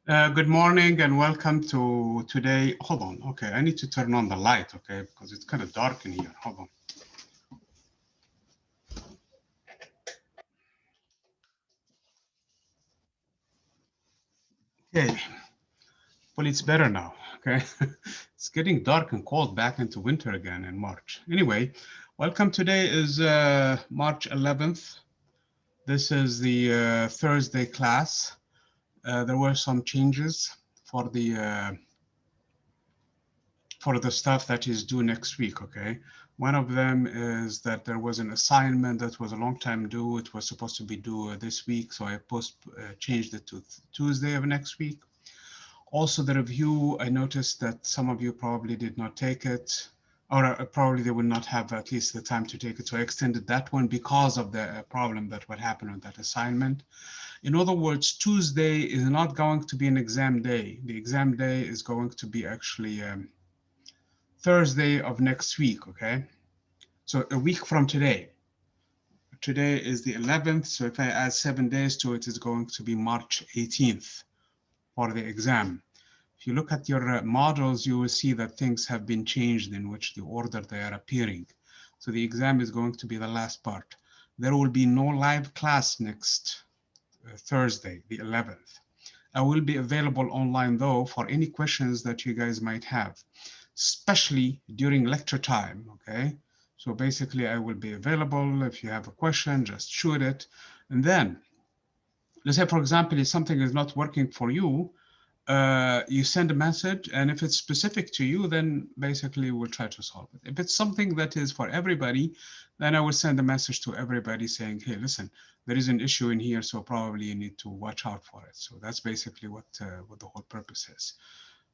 Good morning and welcome to today. Hold on. Okay, I need to turn on the light, okay, because it's kind of dark in here. Hold on. Okay, well, it's better now, okay? It's getting dark and cold back into winter again in March. Anyway, welcome. Today is March 11th. This is the Thursday class. There were some changes for the stuff that is due next week, okay? One of them is that there was an assignment that was a long time due. It was supposed to be due this week, so I changed it to Tuesday of next week. Also, the review, I noticed that some of you probably did not take it, or probably they would not have at least the time to take it. So I extended that one because of the problem that would happen with that assignment. In other words, Tuesday is not going to be an exam day. The exam day is going to be actually Thursday of next week, okay? So a week from today. Today is the 11th, so if I add 7 days to it, it's going to be March 18th for the exam. If you look at your models, you will see that things have been changed in which the order they are appearing. So the exam is going to be the last part. There will be no live class next Thursday, the 11th. I will be available online though for any questions that you guys might have, especially during lecture time, okay? So basically I will be available. If you have a question, just shoot it. And then, let's say for example, if something is not working for you, you send a message, and if it's specific to you, then basically we'll try to solve it. If it's something that is for everybody, then I will send a message to everybody saying, hey, listen, there is an issue in here, so probably you need to watch out for it. So that's basically what the whole purpose is.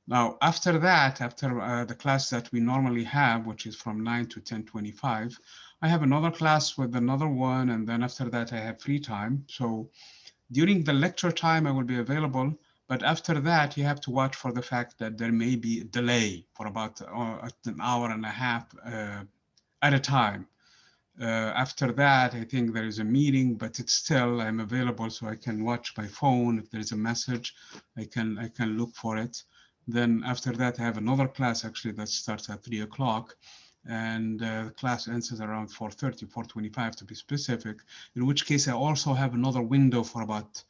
Now, after that, after the class that we normally have, which is from 9 to 10:25, I have another class with another one, and then after that I have free time. So during the lecture time, I will be available, but after that, you have to watch for the fact that there may be a delay for about an hour and a half at a time. After that, I think there is a meeting, but it's still, I'm available, so I can watch my phone. If there's a message, I can look for it. Then after that, I have another class actually that starts at 3 o'clock. And the class ends at around 4:30, 4:25 to be specific, in which case I also have another window for about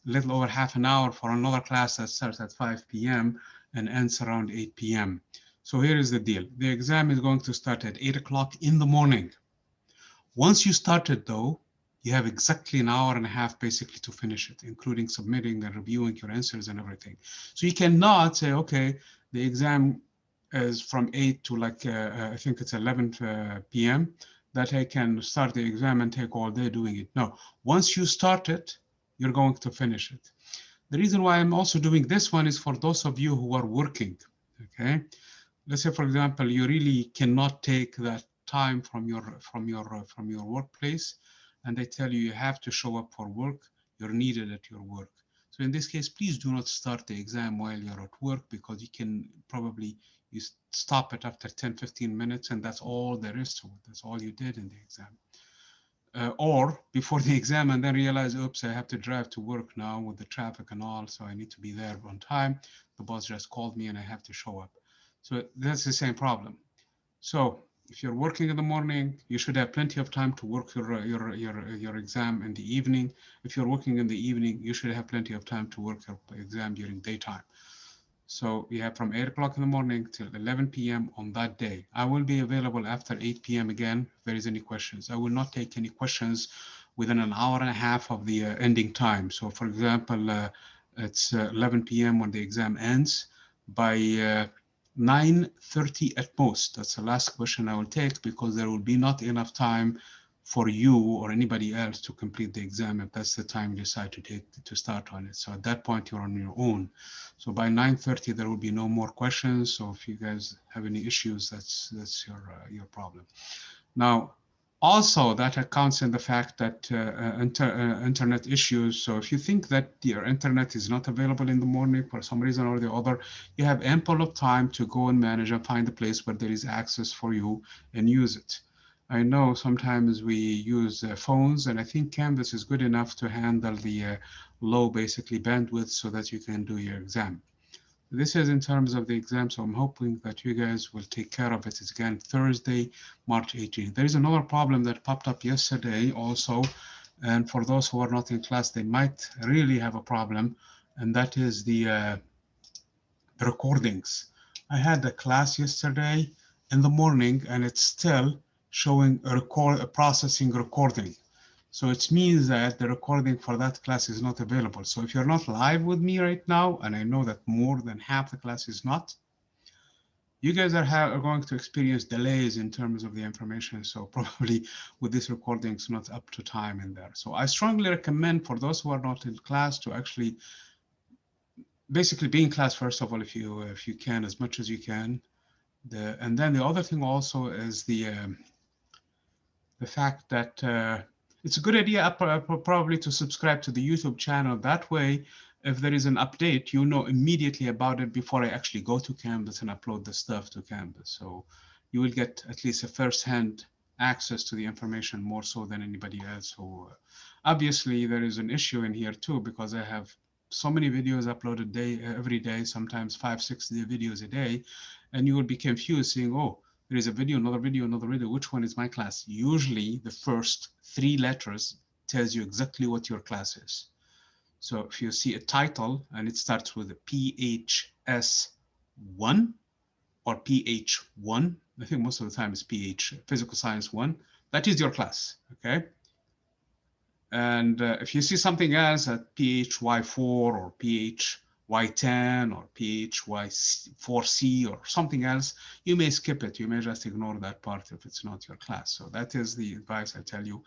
a little over half an hour for another class that starts at 5 p.m. and ends around 8 p.m. So here is the deal. The exam is going to start at 8 o'clock in the morning. Once you start it though, you have exactly an hour and a half basically to finish it, including submitting and reviewing your answers and everything. So you cannot say, okay, the exam is from 8 to like, I think it's 11 p.m., that I can start the exam and take all day doing it. No, once you start it, you're going to finish it. The reason why I'm also doing this one is for those of you who are working, okay? Let's say, for example, you really cannot take that time from your workplace, and they tell you you have to show up for work, you're needed at your work. So in this case, please do not start the exam while you're at work, because you can probably you stop it after 10-15 minutes, and that's all there is to it. That's all you did in the exam. Or before the exam and then realize, oops, I have to drive to work now with the traffic and all, so I need to be there on time. The boss just called me and I have to show up. So that's the same problem. So if you're working in the morning, you should have plenty of time to work your exam in the evening. If you're working in the evening, you should have plenty of time to work your exam during daytime. So we have from 8 o'clock in the morning till 11 p.m. on that day. I will be available after 8 p.m. again if there is any questions. I will not take any questions within an hour and a half of the ending time. So for example, it's 11 p.m. when the exam ends. By 9:30 at most, that's the last question I will take, because there will be not enough time for you or anybody else to complete the exam if that's the time you decide to start on it. So at that point, you're on your own. So by 9:30, there will be no more questions. So if you guys have any issues, that's your problem. Now, also that accounts in the fact that internet issues. So if you think that your internet is not available in the morning for some reason or the other, you have ample of time to go and manage and find a place where there is access for you and use it. I know sometimes we use phones, and I think Canvas is good enough to handle the low, basically, bandwidth so that you can do your exam. This is in terms of the exam, so I'm hoping that you guys will take care of it. It's again Thursday, March 18th. There is another problem that popped up yesterday also, and for those who are not in class, they might really have a problem, and that is the recordings. I had a class yesterday in the morning, and it's still showing a processing recording. So it means that the recording for that class is not available. So if you're not live with me right now, and I know that more than half the class is not, you guys are going to experience delays in terms of the information. So probably with this recording, it's not up to time in there. So I strongly recommend for those who are not in class to actually basically be in class, first of all, if you can, as much as you can. And then the other thing also is the fact that it's a good idea probably to subscribe to the YouTube channel. That way, if there is an update, you know immediately about it before I actually go to Canvas and upload the stuff to Canvas. So you will get at least a first-hand access to the information more so than anybody else. So obviously there is an issue in here too, because I have so many videos uploaded every day, sometimes 5-6 videos a day, and you will be confused saying, oh, there is a video, another video, another video. Which one is my class? Usually the first 3 letters tells you exactly what your class is. So if you see a title and it starts with a PHS1 or PH1, I think most of the time it's PH, Physical Science 1, that is your class, okay? And if you see something else at PHY4 or PHY10 or PHY4C or something else, you may skip it. You may just ignore that part if it's not your class. So that is the advice I tell you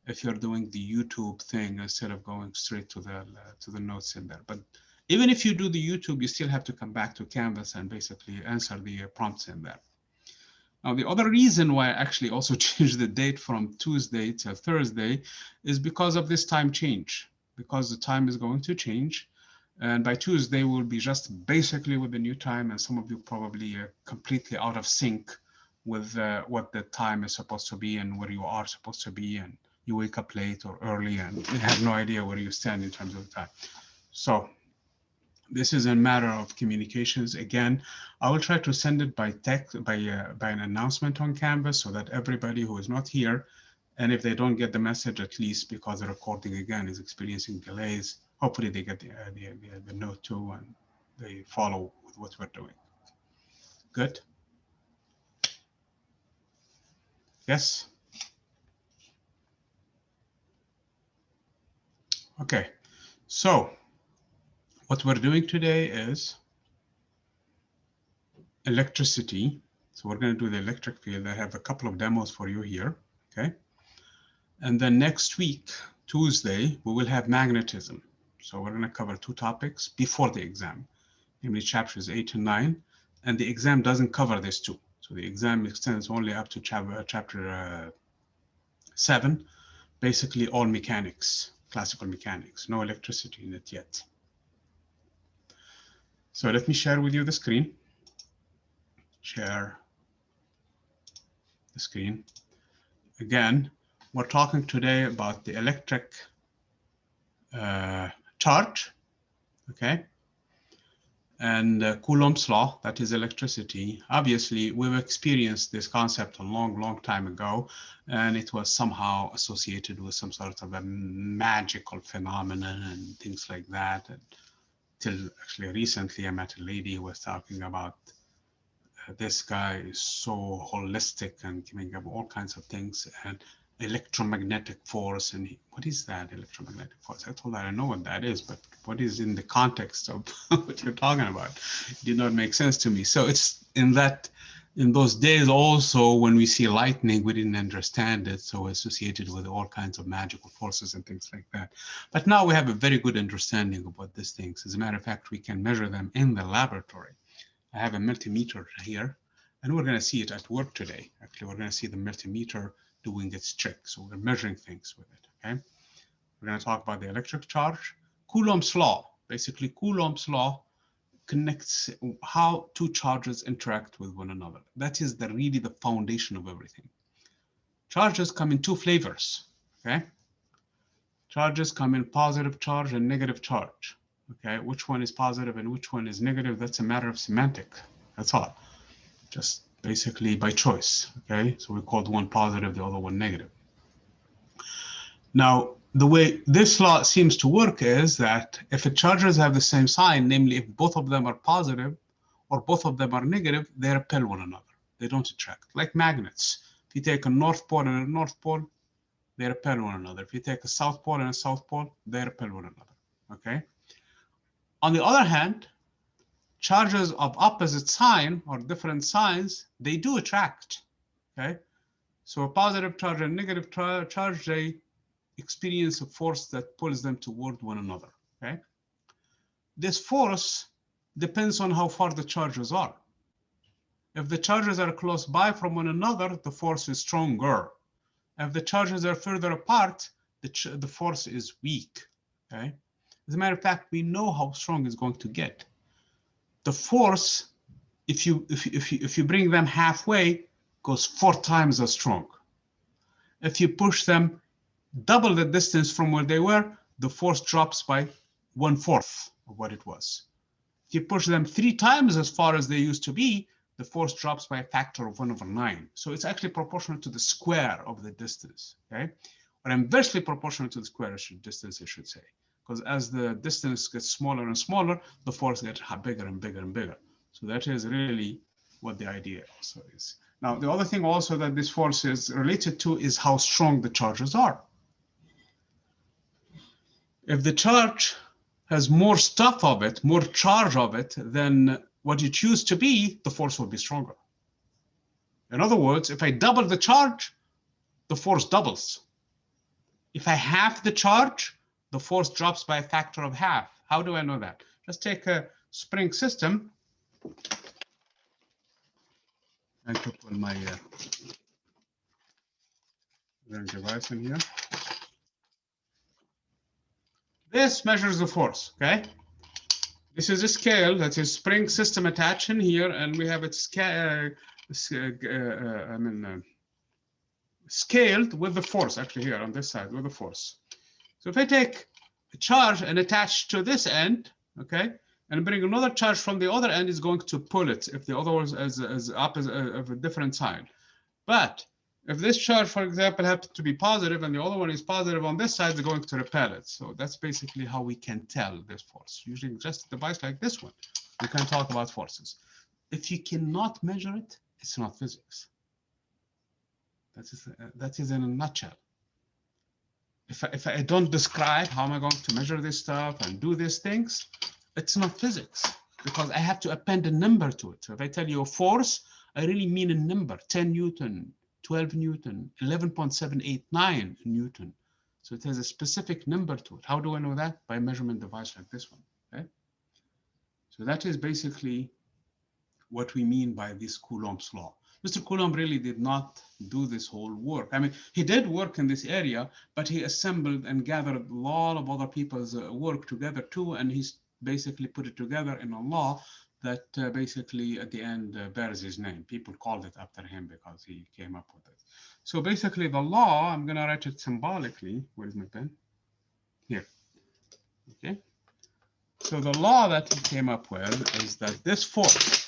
if you're doing the YouTube thing instead of going straight to the notes in there. But even if you do the YouTube, you still have to come back to Canvas and basically answer the prompts in there. Now, the other reason why I actually also changed the date from Tuesday to Thursday is because of this time change, because the time is going to change. And by Tuesday, we'll be just basically with the new time, and some of you probably are completely out of sync with what the time is supposed to be and where you are supposed to be, and you wake up late or early and you have no idea where you stand in terms of the time. So this is a matter of communications. Again, I will try to send it by text, by an announcement on Canvas, so that everybody who is not here, and if they don't get the message, at least because the recording again is experiencing delays, hopefully they get the note too, and they follow with what we're doing. Good. Yes. Okay. So what we're doing today is electricity. So we're going to do the electric field. I have a couple of demos for you here. Okay. And then next week, Tuesday, we will have magnetism. So we're going to cover 2 topics before the exam, namely chapters 8 and 9. And the exam doesn't cover this 2. So the exam extends only up to chapter 7, basically all mechanics, classical mechanics, no electricity in it yet. So let me share with you the screen. Share the screen. Again, we're talking today about the electric charge, okay? And Coulomb's law, that is electricity. Obviously, we've experienced this concept a long time ago, and it was somehow associated with some sort of a magical phenomenon and things like that. Until actually recently, I met a lady who was talking about this guy is so holistic and giving up all kinds of things, and electromagnetic force. And what is that electromagnetic force? I told her I know what that is, but what is in the context of what you're talking about? It did not make sense to me. So it's in those days also, when we see lightning, we didn't understand it, so associated with all kinds of magical forces and things like that. But now we have a very good understanding of what these things. As a matter of fact, we can measure them in the laboratory. I have a multimeter here, and we're going to see it at work today. Actually, we're going to see the multimeter doing its trick. So we're measuring things with it, okay? We're going to talk about the electric charge. Coulomb's law. Basically, Coulomb's law connects how 2 charges interact with one another. That is really the foundation of everything. Charges come in two flavors, okay? Charges come in positive charge and negative charge, okay? Which one is positive and which one is negative, that's a matter of semantic, that's all. Just basically by choice, okay? So we called one positive, the other one negative. Now, the way this law seems to work is that if the charges have the same sign, namely if both of them are positive or both of them are negative, they repel one another. They don't attract, like magnets. If you take a north pole and a north pole, they repel one another. If you take a south pole and a south pole, they repel one another, okay? On the other hand, charges of opposite sign or different signs, they do attract, okay? So a positive charge and negative charge, they experience a force that pulls them toward one another, okay? This force depends on how far the charges are. If the charges are close by from one another, the force is stronger. If the charges are further apart, the force is weak, okay? As a matter of fact, we know how strong it's going to get. The force, if you bring them halfway, goes 4 times as strong. If you push them double the distance from where they were, the force drops by 1/4 of what it was. If you push them 3 times as far as they used to be, the force drops by a factor of 1/9. So it's actually proportional to the square of the distance, okay? Or inversely proportional to the square distance, I should say. Because as the distance gets smaller and smaller, the force gets bigger and bigger and bigger. So that is really what the idea also is. Now, the other thing also that this force is related to is how strong the charges are. If the charge has more stuff of it, more charge of it than what it used to be, the force will be stronger. In other words, if I double the charge, the force doubles. If I half the charge, the force drops by a factor of half. How do I know that? Just take a spring system. I could put my device in here. This measures the force, okay? This is a scale that is spring system attached in here, and we have it scaled with the force, actually here on this side, with the force. So if I take a charge and attach to this end, okay, and bring another charge from the other end, is going to pull it if the other one is opposite of a different sign. But if this charge, for example, happens to be positive and the other one is positive on this side, they're going to repel it. So that's basically how we can tell this force. Using just a device like this one, we can talk about forces. If you cannot measure it, it's not physics. That is in a nutshell. If I don't describe how am I going to measure this stuff and do these things, it's not physics, because I have to append a number to it. So if I tell you a force, I really mean a number, 10 Newton, 12 Newton, 11.789 Newton. So it has a specific number to it. How do I know that? By a measurement device like this one, okay? So that is basically what we mean by this Coulomb's law. Mr. Coulomb really did not do this whole work. I mean, he did work in this area, but he assembled and gathered a lot of other people's work together too, and he's basically put it together in a law that basically at the end bears his name. People called it after him because he came up with it. So basically the law, I'm gonna write it symbolically. Where's my pen? Here, okay. So the law that he came up with is that this force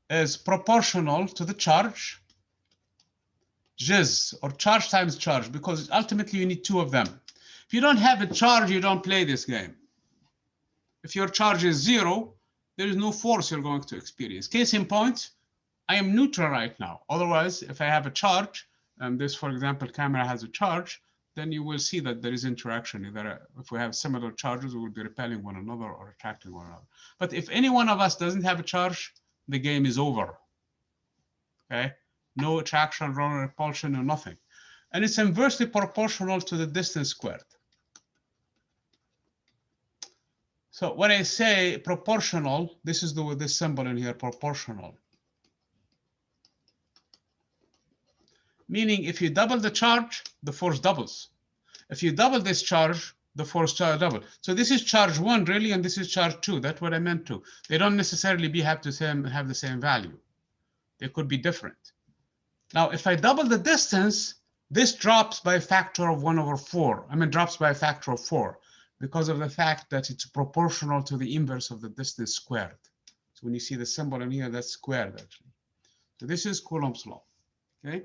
is proportional to the charge, Jizz, or charge times charge, because ultimately you need 2 of them. If you don't have a charge, you don't play this game. If your charge is 0, there is no force you're going to experience. Case in point, I am neutral right now. Otherwise, if I have a charge, and this, for example, camera has a charge, then you will see that there is interaction. Either if we have similar charges, we will be repelling one another or attracting one another. But if any one of us doesn't have a charge, the game is over, okay? No attraction, no repulsion, no nothing. And it's inversely proportional to the distance squared. So when I say proportional, this is this symbol in here, proportional. Meaning if you double the charge, the force doubles. If you double this charge, the force charge double. So this is charge 1 really, and this is charge 2. That's what I meant to. They don't necessarily have the same value. They could be different. Now, if I double the distance, this drops by a factor of 1/4. I mean, drops by a factor of 4 because of the fact that it's proportional to the inverse of the distance squared. So when you see the symbol in here, that's squared actually. So this is Coulomb's law. Okay.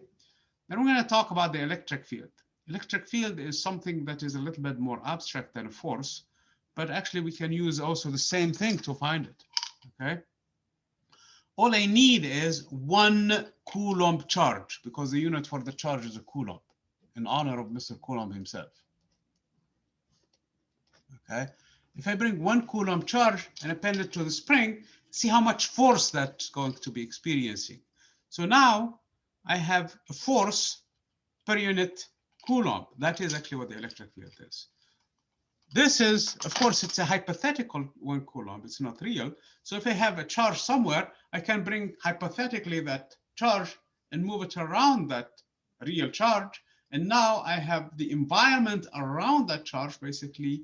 Then we're going to talk about the electric field. Electric field is something that is a little bit more abstract than a force, but actually we can use also the same thing to find it. Okay. All I need is 1 Coulomb charge, because the unit for the charge is a Coulomb, in honor of Mr. Coulomb himself. Okay. If I bring 1 Coulomb charge and append it to the spring, see how much force that's going to be experiencing. So now I have a force per unit Coulomb. That is actually what the electric field is. This is, of course, it's a hypothetical 1 Coulomb. It's not real. So if I have a charge somewhere, I can bring hypothetically that charge and move it around that real charge. And now I have the environment around that charge basically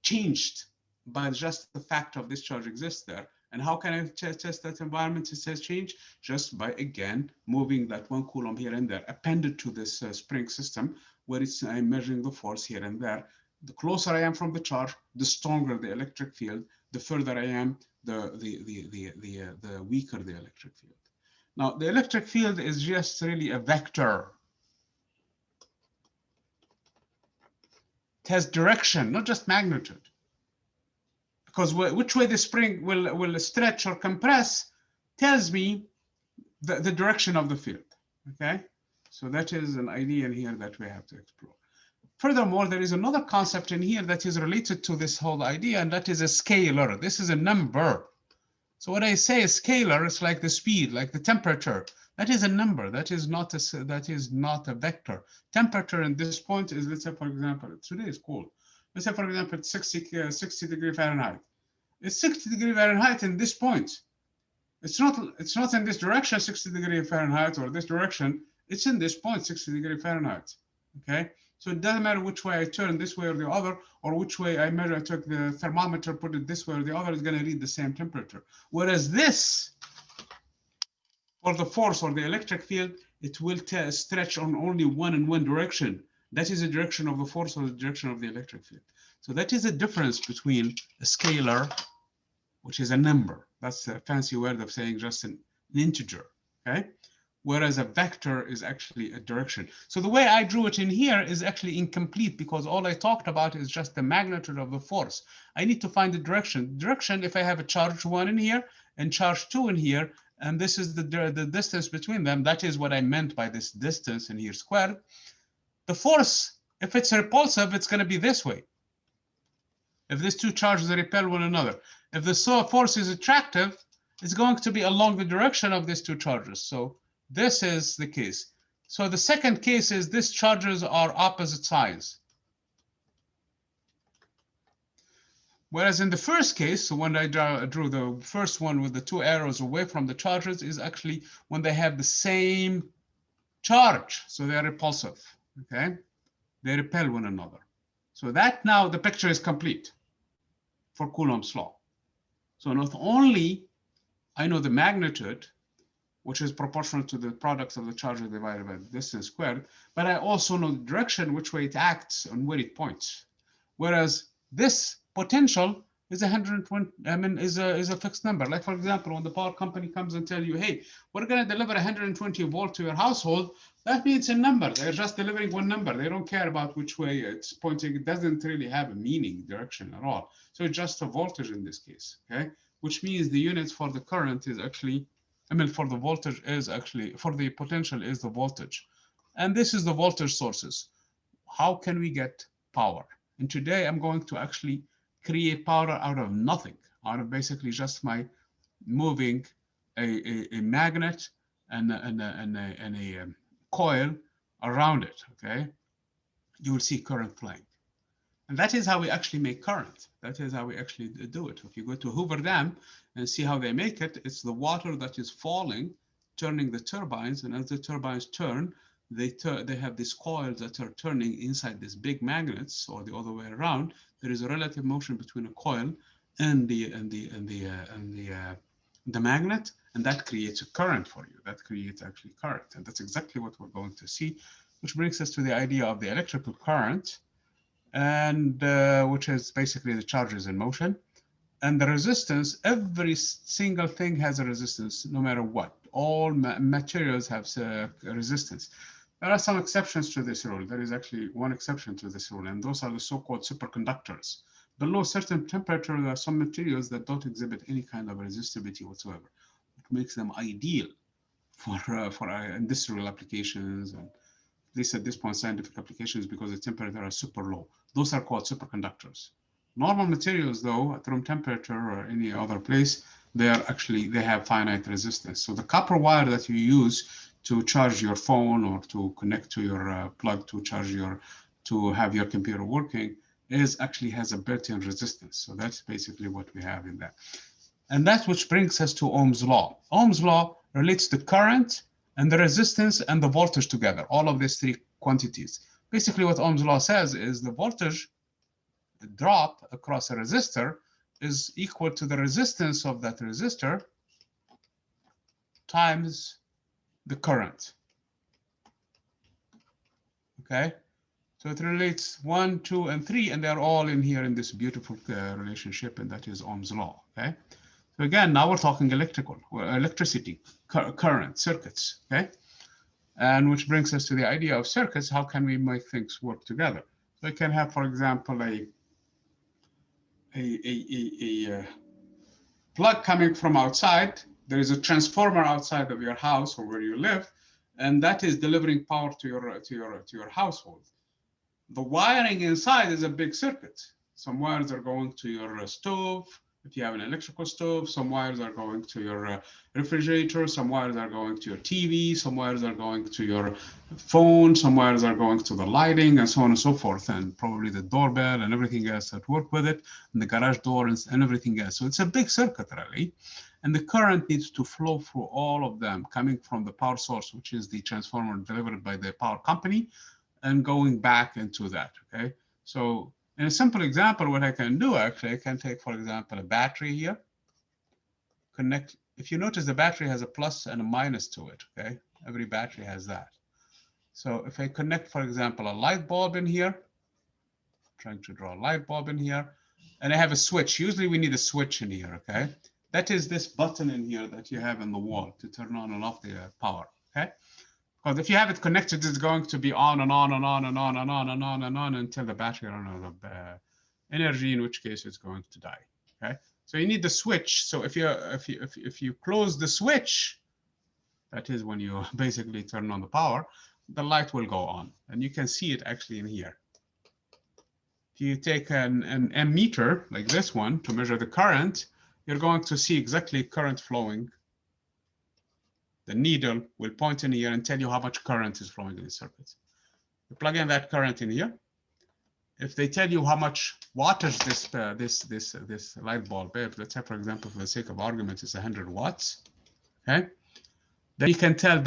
changed by just the fact of this charge exists there. And how can I test that environment? It says change just by, again, moving that 1 Coulomb here and there, appended to this spring system, where I'm measuring the force here and there. The closer I am from the charge, the stronger the electric field. The further I am, the weaker the electric field. Now, the electric field is just really a vector. It has direction, not just magnitude. Because which way the spring will stretch or compress tells me the direction of the field. Okay, so that is an idea in here that we have to explore. Furthermore, there is another concept in here that is related to this whole idea, and that is a scalar. This is a number. So when I say a scalar, it's like the speed, like the temperature. That is a number. That is not a vector. Temperature in this point is, let's say, for example, today is cold. Let's say, for example, it's 60 degrees Fahrenheit. It's 60 degrees Fahrenheit in this point. It's not in this direction, 60 degrees Fahrenheit, or this direction. It's in this point, 60 degrees Fahrenheit. Okay. So it doesn't matter which way I turn, this way or the other, or which way I measure. I took the thermometer, put it this way or the other, is going to read the same temperature. Whereas this, for the force or the electric field, it will stretch on only one direction. That is the direction of the force or the direction of the electric field. So that is a difference between a scalar, which is a number. That's a fancy word of saying just an integer. Okay. Whereas a vector is actually a direction. So the way I drew it in here is actually incomplete, because all I talked about is just the magnitude of the force. I need to find the direction. Direction, if I have a charge 1 in here and charge 2 in here, and this is the distance between them, that is what I meant by this distance in here squared. The force, if it's repulsive, it's going to be this way. If these two charges repel one another. If the force is attractive, it's going to be along the direction of these two charges. So this is the case. So the second case is these charges are opposite sides. Whereas in the first case, so when I drew the first one with the 2 arrows away from the charges, is actually when they have the same charge. So they're repulsive, okay? They repel one another. So that now the picture is complete for Coulomb's law. So not only I know the magnitude, which is proportional to the products of the charges divided by the distance squared, but I also know the direction, which way it acts and where it points. Whereas this potential is 120, is a fixed number. Like, for example, when the power company comes and tell you, hey, we're going to deliver 120 volt to your household, that means a number. They're just delivering one number. They don't care about which way it's pointing. It doesn't really have a meaning, direction at all. So it's just a voltage in this case, okay? Which means the units for the current is actually, for the voltage is actually, for the potential is the voltage. And this is the voltage sources. How can we get power? And today I'm going to actually create power out of nothing, out of basically just my moving a magnet and a coil around it, okay? You will see current flowing. And that is how we actually make current. That is how we actually do it. If you go to Hoover Dam and see how they make it, it's the water that is falling, turning the turbines, and as the turbines turn, they have these coils that are turning inside these big magnets, or the other way around. There is a relative motion between a coil and the magnet, and that creates a current for you. That creates actually current, and that's exactly what we're going to see, which brings us to the idea of the electrical current, and which is basically the charges in motion. And the resistance, every single thing has a resistance, no matter what. All materials have a resistance. There are some exceptions to this rule. There is actually one exception to this rule, and those are the so-called superconductors. Below a certain temperature, there are some materials that don't exhibit any kind of resistivity whatsoever. It makes them ideal for industrial applications, and at least at this point, scientific applications, because the temperature are super low. Those are called superconductors. Normal materials, though, at room temperature or any other place, they have finite resistance. So the copper wire that you use to charge your phone or to connect to your plug to have your computer working actually has a built-in resistance. So that's basically what we have in that. And that's which brings us to Ohm's law. Ohm's law relates the current and the resistance and the voltage together, all of these three quantities. Basically what Ohm's law says is the voltage drop across a resistor is equal to the resistance of that resistor times the current. Okay, so it relates 1, 2, and 3, and they're all in here in this beautiful relationship, and that is Ohm's law. Okay, so again, now we're talking electricity, current, circuits. Okay, and which brings us to the idea of circuits. How can we make things work together? So we can have, for example, a plug coming from outside. There is a transformer outside of your house or where you live, and that is delivering power to your household. The wiring inside is a big circuit. Some wires are going to your stove. If you have an electrical stove, some wires are going to your refrigerator, some wires are going to your TV, some wires are going to your phone, some wires are going to the lighting, and so on and so forth, and probably the doorbell and everything else that work with it, and the garage door and everything else. So it's a big circuit, really. And the current needs to flow through all of them, coming from the power source, which is the transformer delivered by the power company, and going back into that, okay? So in a simple example, what I can do, actually, I can take, for example, a battery here, connect. If you notice, the battery has a plus and a minus to it, okay? Every battery has that. So if I connect, for example, a light bulb in here, I'm trying to draw a light bulb in here, and I have a switch. Usually we need a switch in here, okay? That is this button in here that you have in the wall to turn on and off the power, okay? Because if you have it connected, it's going to be on and on and on and on and on and on and on until the battery runs out of energy, in which case it's going to die. Okay, so you need the switch. So if you close the switch, that is when you basically turn on the power, the light will go on, and you can see it actually in here. If you take an ammeter like this one to measure the current, you're going to see exactly current flowing. The needle will point in here and tell you how much current is flowing in the circuit. You plug in that current in here. If they tell you how much wattage this light bulb is, let's say, for example, for the sake of argument, it's 100 watts. Okay, then you can tell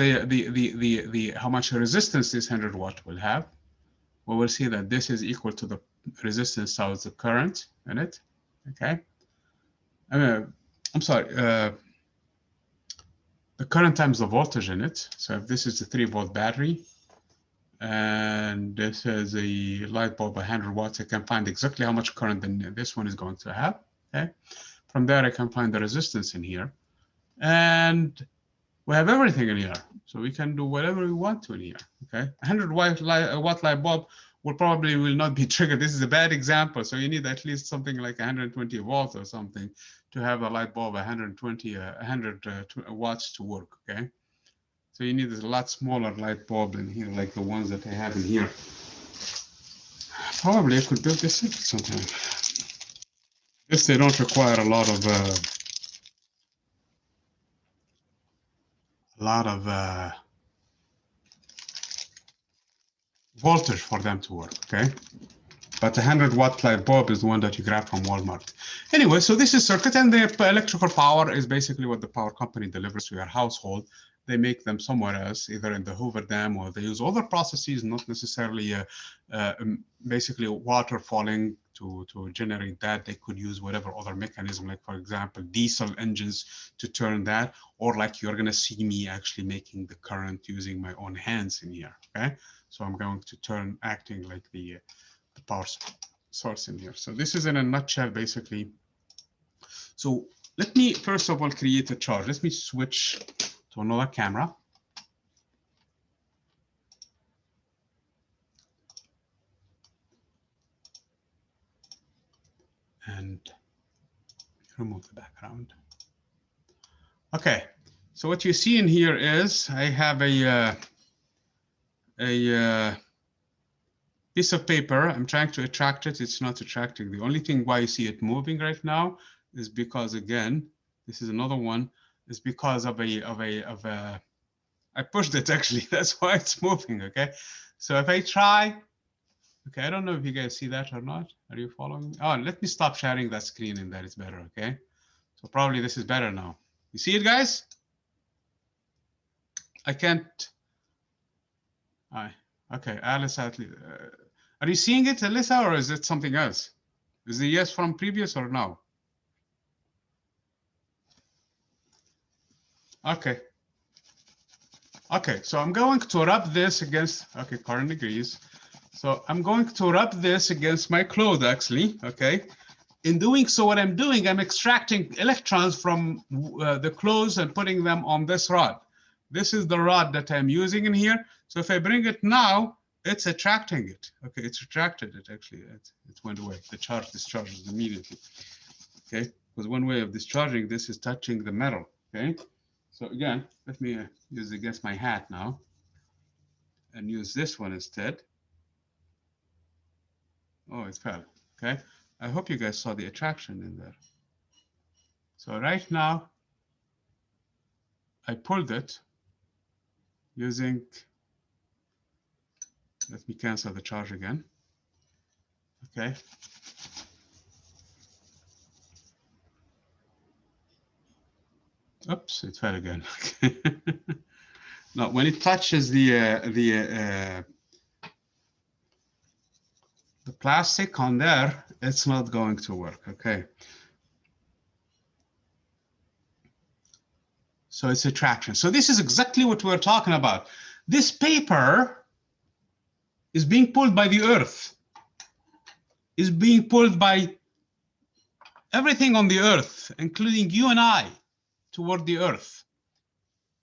how much resistance this 100 watt will have. We will see that this is equal to the resistance times the current in it. Okay, I'm sorry. The current times the voltage in it. So if this is a 3-volt battery, and this is a light bulb 100 watts, I can find exactly how much current this one is going to have. Okay, from there I can find the resistance in here, and we have everything in here. So we can do whatever we want to in here. Okay, 100 watt light bulb will not be triggered. This is a bad example. So you need at least something like 120 volts or something to have a light bulb 100 watts to work. Okay, so you need a lot smaller light bulb in here, like the ones that I have in here. Probably I could build this circuit sometime. This they don't require a lot of voltage for them to work. Okay, but a 100-watt light bulb is the one that you grab from Walmart. Anyway, so this is circuit, and the electrical power is basically what the power company delivers to your household, they make them somewhere else, either in the Hoover Dam, or they use other processes, not necessarily basically water falling to generate that. They could use whatever other mechanism, like for example, diesel engines to turn that, or like you're gonna see me actually making the current using my own hands in here, okay? So I'm going to turn acting like the power source in here. So this is in a nutshell, basically. So let me first of all create a charge. Let me switch to another camera. And remove the background. Okay, so what you see in here is I have a piece of paper. I'm trying to attract it. It's not attracting. The only thing why you see it moving right now is because, again, this is another one, is because of I pushed it actually. That's why it's moving, okay? So if I try, okay, I don't know if you guys see that or not. Are you following me? Oh, let me stop sharing that screen and that is better, okay? So probably this is better now. You see it, guys? I can't. Okay, Alice, are you seeing it, Alyssa, or is it something else? Is it yes from previous or no? Okay. Okay, so I'm going to rub this against, okay, current agrees. So I'm going to rub this against my cloth, actually, okay? In doing so, what I'm doing, I'm extracting electrons from the clothes and putting them on this rod. This is the rod that I'm using in here. So if I bring it now, it's attracting it. Okay, it's attracted it, actually. It went away. The charge discharges immediately. Okay, because one way of discharging this is touching the metal. Okay, so again, let me use it against my hat now and use this one instead. Oh, it fell. Okay, I hope you guys saw the attraction in there. So right now, I pulled it using, let me cancel the charge again. Okay. Oops, it fell again. Now, when it touches the plastic on there, it's not going to work. Okay. So it's attraction. So this is exactly what we're talking about. This paper is being pulled by the Earth, is being pulled by everything on the Earth, including you and I, toward the Earth,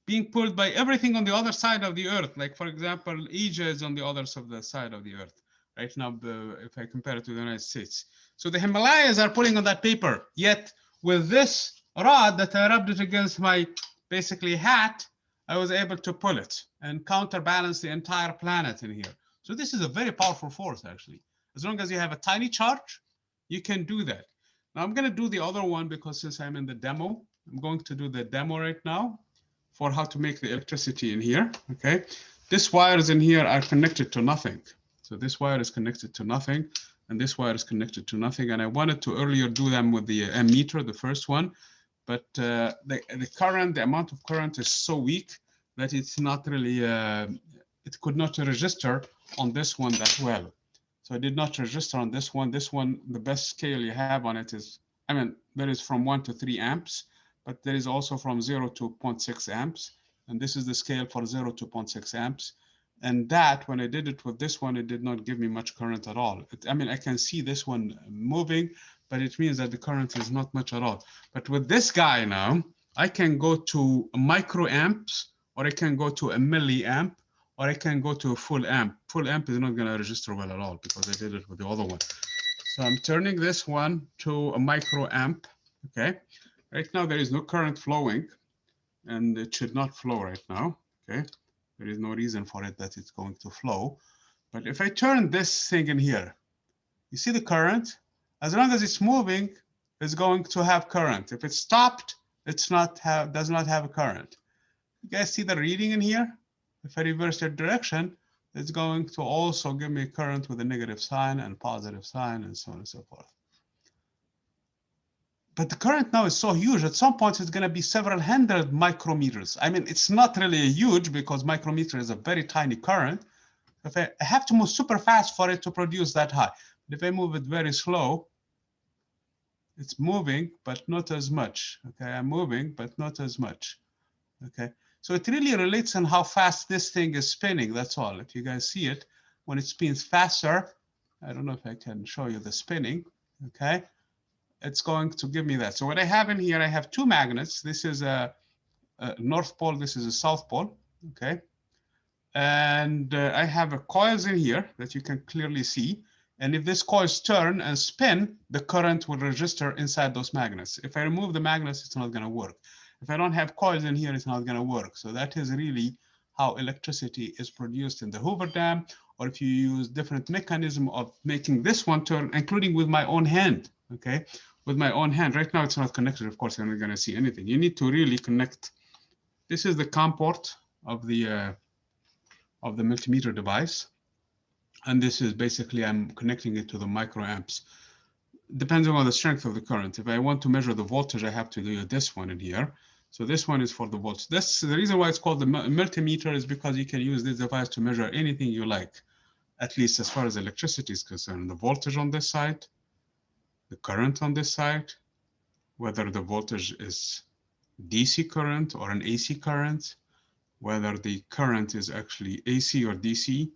being pulled by everything on the other side of the Earth. Like, for example, Asia is on the other side of the Earth. Right now, if I compare it to the United States. So the Himalayas are pulling on that paper, yet with this rod that I rubbed it against my basically hat, I was able to pull it and counterbalance the entire planet in here. So this is a very powerful force, actually. As long as you have a tiny charge, you can do that. Now I'm going to do the other one because since I'm in the demo, I'm going to do the demo right now for how to make the electricity in here, okay? These wires in here are connected to nothing. So this wire is connected to nothing, and this wire is connected to nothing. And I wanted to earlier do them with the ammeter, the first one, but the current, the amount of current is so weak that it's not really, it could not register on this one that well. So I did not register on this one. This one, the best scale you have on it is, I mean, there is from 1 to 3 amps, but there is also from 0 to 0.6 amps. And this is the scale for 0 to 0.6 amps. And that, when I did it with this one, it did not give me much current at all. I mean, I can see this one moving, but it means that the current is not much at all. But with this guy now, I can go to microamps, or I can go to a milliamp, or I can go to a full amp. Full amp is not going to register well at all because I did it with the other one. So I'm turning this one to a microamp, okay? Right now, there is no current flowing, and it should not flow right now, okay? There is no reason for it that it's going to flow. But if I turn this thing in here, you see the current? As long as it's moving, it's going to have current. If it's stopped, does not have a current. You guys see the reading in here? If I reverse the direction, it's going to also give me current with a negative sign and positive sign and so on and so forth. but the current now is so huge. At some point, it's going to be several hundred micrometers. I mean, it's not really huge because micrometer is a very tiny current. If I have to move super fast for it to produce that high. If I move it very slow, it's moving, but not as much. Okay, I'm moving, but not as much. Okay, so it really relates on how fast this thing is spinning. That's all. If you guys see it, when it spins faster, I don't know if I can show you the spinning. Okay, it's going to give me that. So what I have in here, I have two magnets. This is a north pole. This is a south pole. Okay, and I have coils in here that you can clearly see. And if this coils turn and spin, the current will register inside those magnets. If I remove the magnets, it's not going to work. If I don't have coils in here, it's not going to work. So that is really how electricity is produced in the Hoover Dam, or if you use different mechanism of making this one turn, including with my own hand, okay? With my own hand. Right now, it's not connected. Of course, you're not going to see anything. You need to really connect. This is the COM port of the multimeter device. And this is basically, I'm connecting it to the microamps. Depending on the strength of the current. If I want to measure the voltage, I have to do this one in here. So this one is for the volts. That's the reason why it's called the multimeter, is because you can use this device to measure anything you like, at least as far as electricity is concerned. The voltage on this side, the current on this side, whether the voltage is DC current or an AC current, whether the current is actually AC or DC,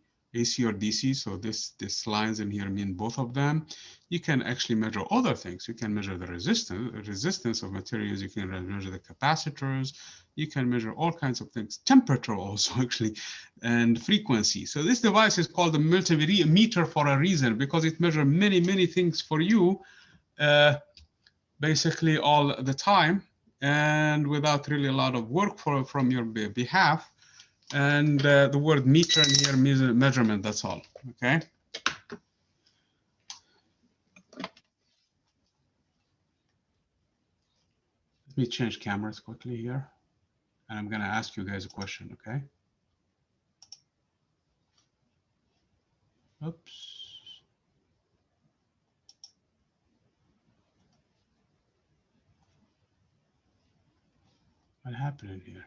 so this lines in here mean both of them. You can actually measure other things. You can measure the resistance of materials. You can measure the capacitors. You can measure all kinds of things. Temperature also, actually, and frequency. So this device is called the multivariate meter for a reason, because it measures many, many things for you, basically all the time, and without really a lot of work from your behalf. And the word meter in here means measurement, that's all, okay? Let me change cameras quickly here. And I'm gonna ask you guys a question, okay? Oops. What happened in here?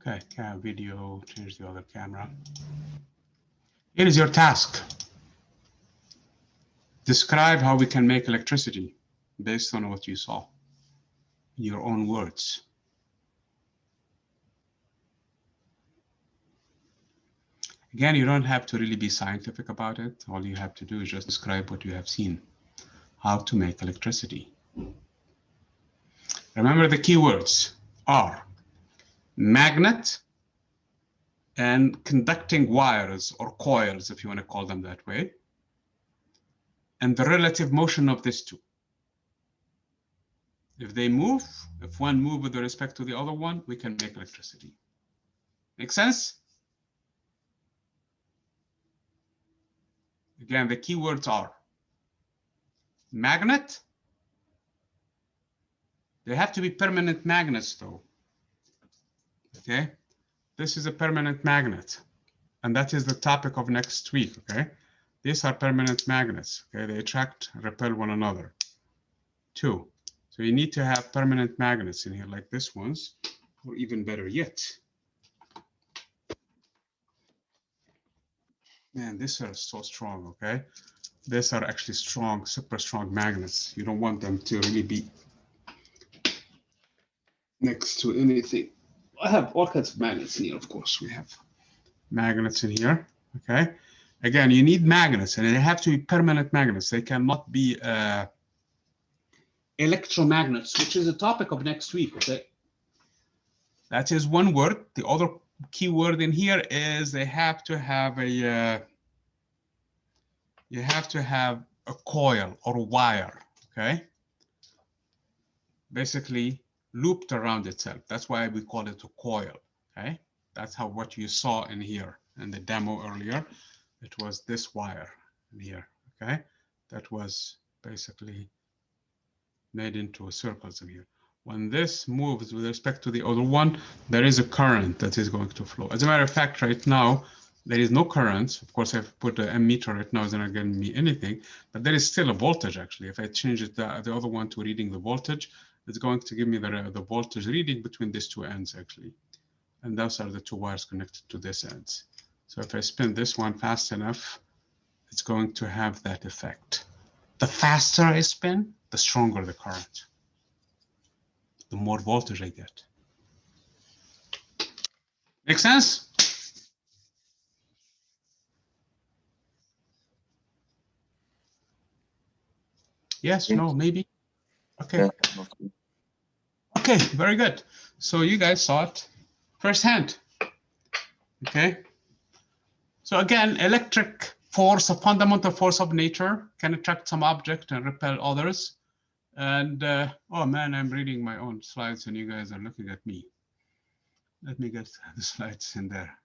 Okay, video, change the other camera. Here is your task. Describe how we can make electricity based on what you saw in your own words. Again, you don't have to really be scientific about it. All you have to do is just describe what you have seen, how to make electricity. Remember, the keywords are magnet and conducting wires, or coils, if you want to call them that way, and the relative motion of these two. If they move, if one moves with respect to the other one, we can make electricity. Make sense? Again, the keywords are magnet. They have to be permanent magnets, though. Okay, this is a permanent magnet, and that is the topic of next week. Okay, these are permanent magnets. Okay, they attract, repel one another. Two. So you need to have permanent magnets in here, like this ones, or even better yet. Man, these are so strong, okay? These are actually strong, super strong magnets. You don't want them to really be next to anything. I have all kinds of magnets in here, of course. We have magnets in here, okay? Again, you need magnets, and they have to be permanent magnets. They cannot be electromagnets, which is the topic of next week, okay? That is one word. The other key word in here is they have to have a you have to have a coil or a wire, okay? Basically looped around itself. That's why we call it a coil, okay? That's how what you saw in here in the demo earlier. It was this wire in here, okay? That was basically made into circles in here. When this moves with respect to the other one, there is a current that is going to flow. As a matter of fact, right now, There is no current. Of course, if I put an ammeter right now, it's not going to me anything, but there is still a voltage actually. If I change it, the other one to reading the voltage, it's going to give me the voltage reading between these two ends actually. And those are the two wires connected to this ends. So if I spin this one fast enough, it's going to have that effect. The faster I spin, the stronger the current, the more voltage I get. Make sense? Yes, no, maybe? Okay. Okay, very good. So you guys saw it firsthand. Okay. So again, electric force, a fundamental force of nature, can attract some object and repel others. And oh man, I'm reading my own slides and you guys are looking at me. Let me get the slides in there.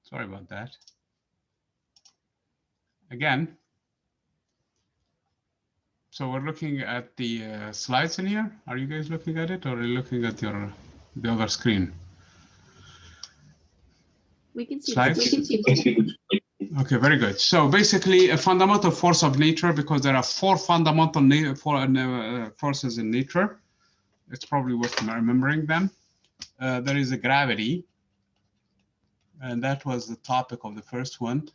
Sorry about that. Again, so we're looking at the slides in here. Are you guys looking at it or are you looking at the other screen? We can see slides. Okay, very good. So basically, a fundamental force of nature, because there are four fundamental forces in nature. It's probably worth remembering them. There is a gravity, and that was the topic of the first one.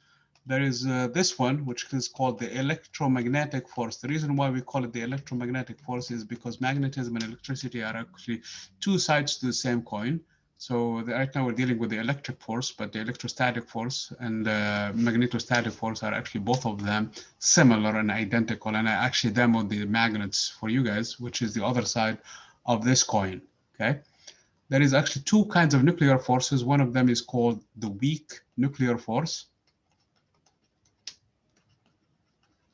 There is this one, which is called the electromagnetic force. The reason why we call it the electromagnetic force is because magnetism and electricity are actually two sides to the same coin. So right now we're dealing with the electric force, but the electrostatic force and the magnetostatic force are actually both of them similar and identical. And I actually demoed the magnets for you guys, which is the other side of this coin, okay? There is actually two kinds of nuclear forces. One of them is called the weak nuclear force.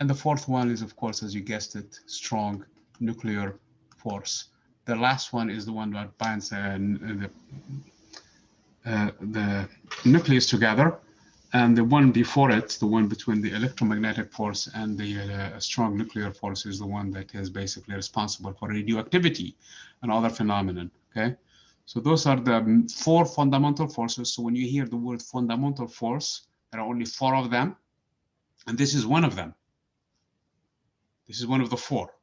And the fourth one is, of course, as you guessed it, strong nuclear force. The last one is the one that binds the nucleus together. And the one before it, the one between the electromagnetic force and the strong nuclear force, is the one that is basically responsible for radioactivity and other phenomena, okay? So those are the four fundamental forces. So when you hear the word fundamental force, there are only four of them, and this is one of them. This is one of the four.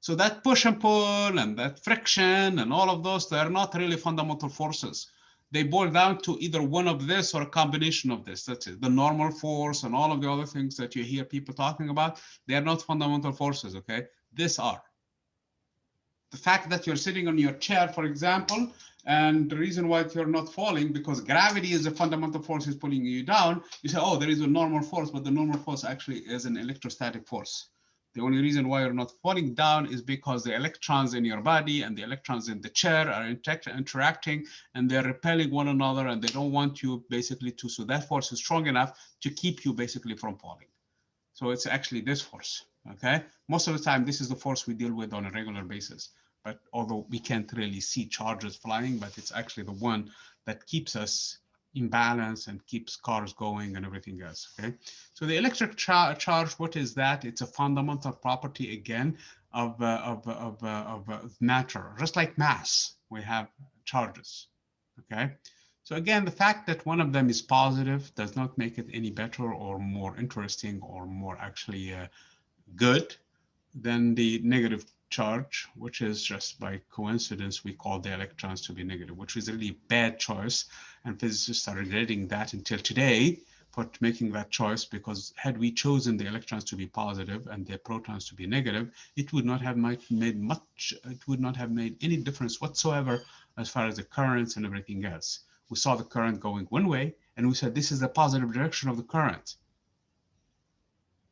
So that push and pull and that friction and all of those, they're not really fundamental forces. They boil down to either one of this or a combination of this. That's it. The normal force and all of the other things that you hear people talking about, they are not fundamental forces, okay? These are. The fact that you're sitting on your chair, for example, and the reason why you're not falling, because gravity is a fundamental force is pulling you down, you say, oh, there is a normal force, but the normal force actually is an electrostatic force. The only reason why you're not falling down is because the electrons in your body and the electrons in the chair are interacting and they're repelling one another and they don't want you basically to, so that force is strong enough to keep you basically from falling. So it's actually this force, okay? Most of the time, this is the force we deal with on a regular basis. But although we can't really see charges flying, but it's actually the one that keeps us in balance and keeps cars going and everything else, okay? So the electric charge, what is that? It's a fundamental property, again, of matter. Just like mass, we have charges, okay? So again, the fact that one of them is positive does not make it any better or more interesting or more actually good than the negative charge, which is just by coincidence, we call the electrons to be negative, which is really a bad choice. And physicists are regretting that until today for making that choice, because had we chosen the electrons to be positive and the protons to be negative, it would not have made much, it would not have made any difference whatsoever as far as the currents and everything else. We saw the current going one way, and we said this is the positive direction of the current.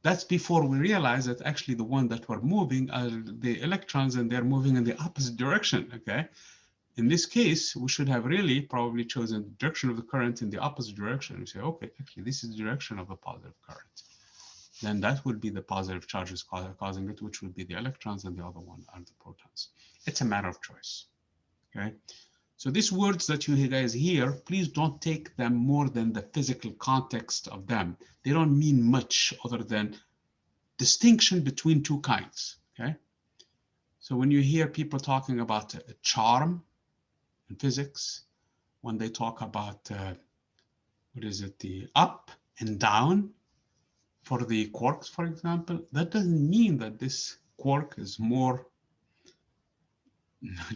That's before we realize that actually the one that we're moving are the electrons and they're moving in the opposite direction, okay? In this case, we should have really probably chosen the direction of the current in the opposite direction. We say, okay, actually this is the direction of the positive current. Then that would be the positive charges causing it, which would be the electrons, and the other one are the protons. It's a matter of choice, okay? So these words that you guys hear, please don't take them more than the physical context of them. They don't mean much other than distinction between two kinds, okay? So when you hear people talking about charm in physics, when they talk about what is it, the up and down for the quarks, for example, that doesn't mean that this quark is more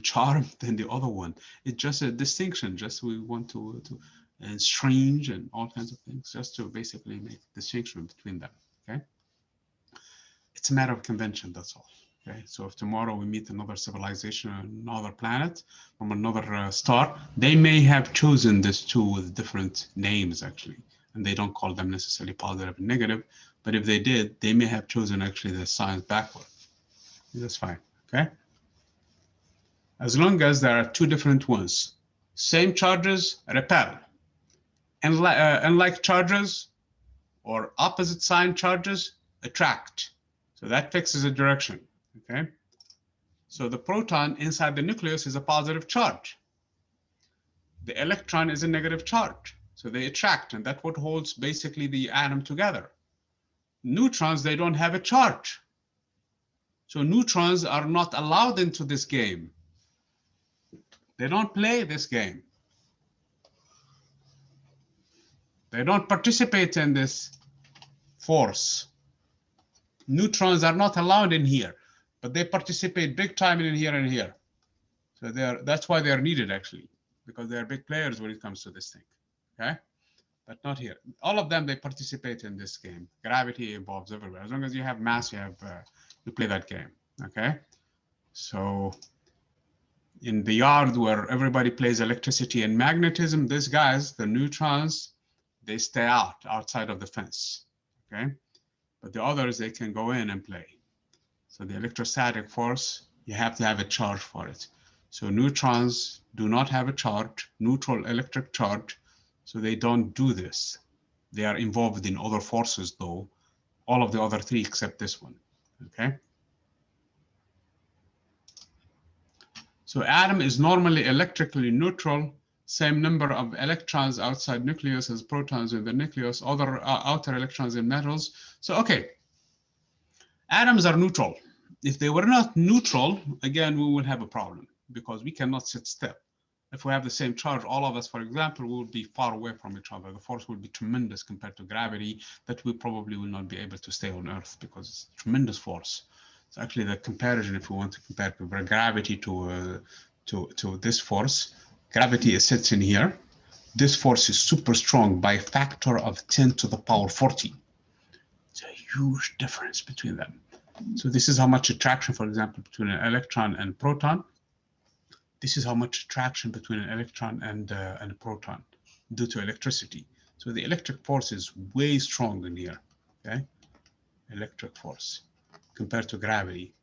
charmed than the other one. It's just a distinction, just we want to and strange and all kinds of things, just to basically make a distinction between them, okay? It's a matter of convention, that's all. Okay, so if tomorrow we meet another civilization on another planet from another star, they may have chosen this two with different names actually, and they don't call them necessarily positive and negative, but if they did, they may have chosen actually the signs backward. That's fine, okay? As long as there are two different ones, same charges repel, and unlike charges or opposite sign charges attract. So that fixes the direction, okay? So the proton inside the nucleus is a positive charge. The electron is a negative charge. So they attract, and that's what holds basically the atom together. Neutrons, they don't have a charge. So neutrons are not allowed into this game. They don't play this game. They don't participate in this force. Neutrons are not allowed in here, but they participate big time in here and here. So that's why they're needed actually, because they're big players when it comes to this thing, okay? But not here. All of them, they participate in this game. Gravity involves everywhere. As long as you have mass, you play that game, okay? So in the yard where everybody plays electricity and magnetism, these guys, the neutrons, they stay outside of the fence, okay? But the others, they can go in and play. So the electrostatic force, you have to have a charge for it. So neutrons do not have a charge, neutral electric charge, so they don't do this. They are involved in other forces though, all of the other three except this one, okay? So atom is normally electrically neutral, same number of electrons outside nucleus as protons in the nucleus, other outer electrons in metals. So, okay, atoms are neutral. If they were not neutral, again, we would have a problem because we cannot sit still. If we have the same charge, all of us, for example, we would be far away from each other. The force would be tremendous compared to gravity that we probably will not be able to stay on Earth because it's a tremendous force. It's actually the comparison, if we want to compare gravity to this force, gravity sits in here. This force is super strong by a factor of 10 to the power 40. It's a huge difference between them. So this is how much attraction, for example, between an electron and proton. This is how much attraction between an electron and a proton due to electricity. So the electric force is way stronger in here, okay? Electric force compared to gravity.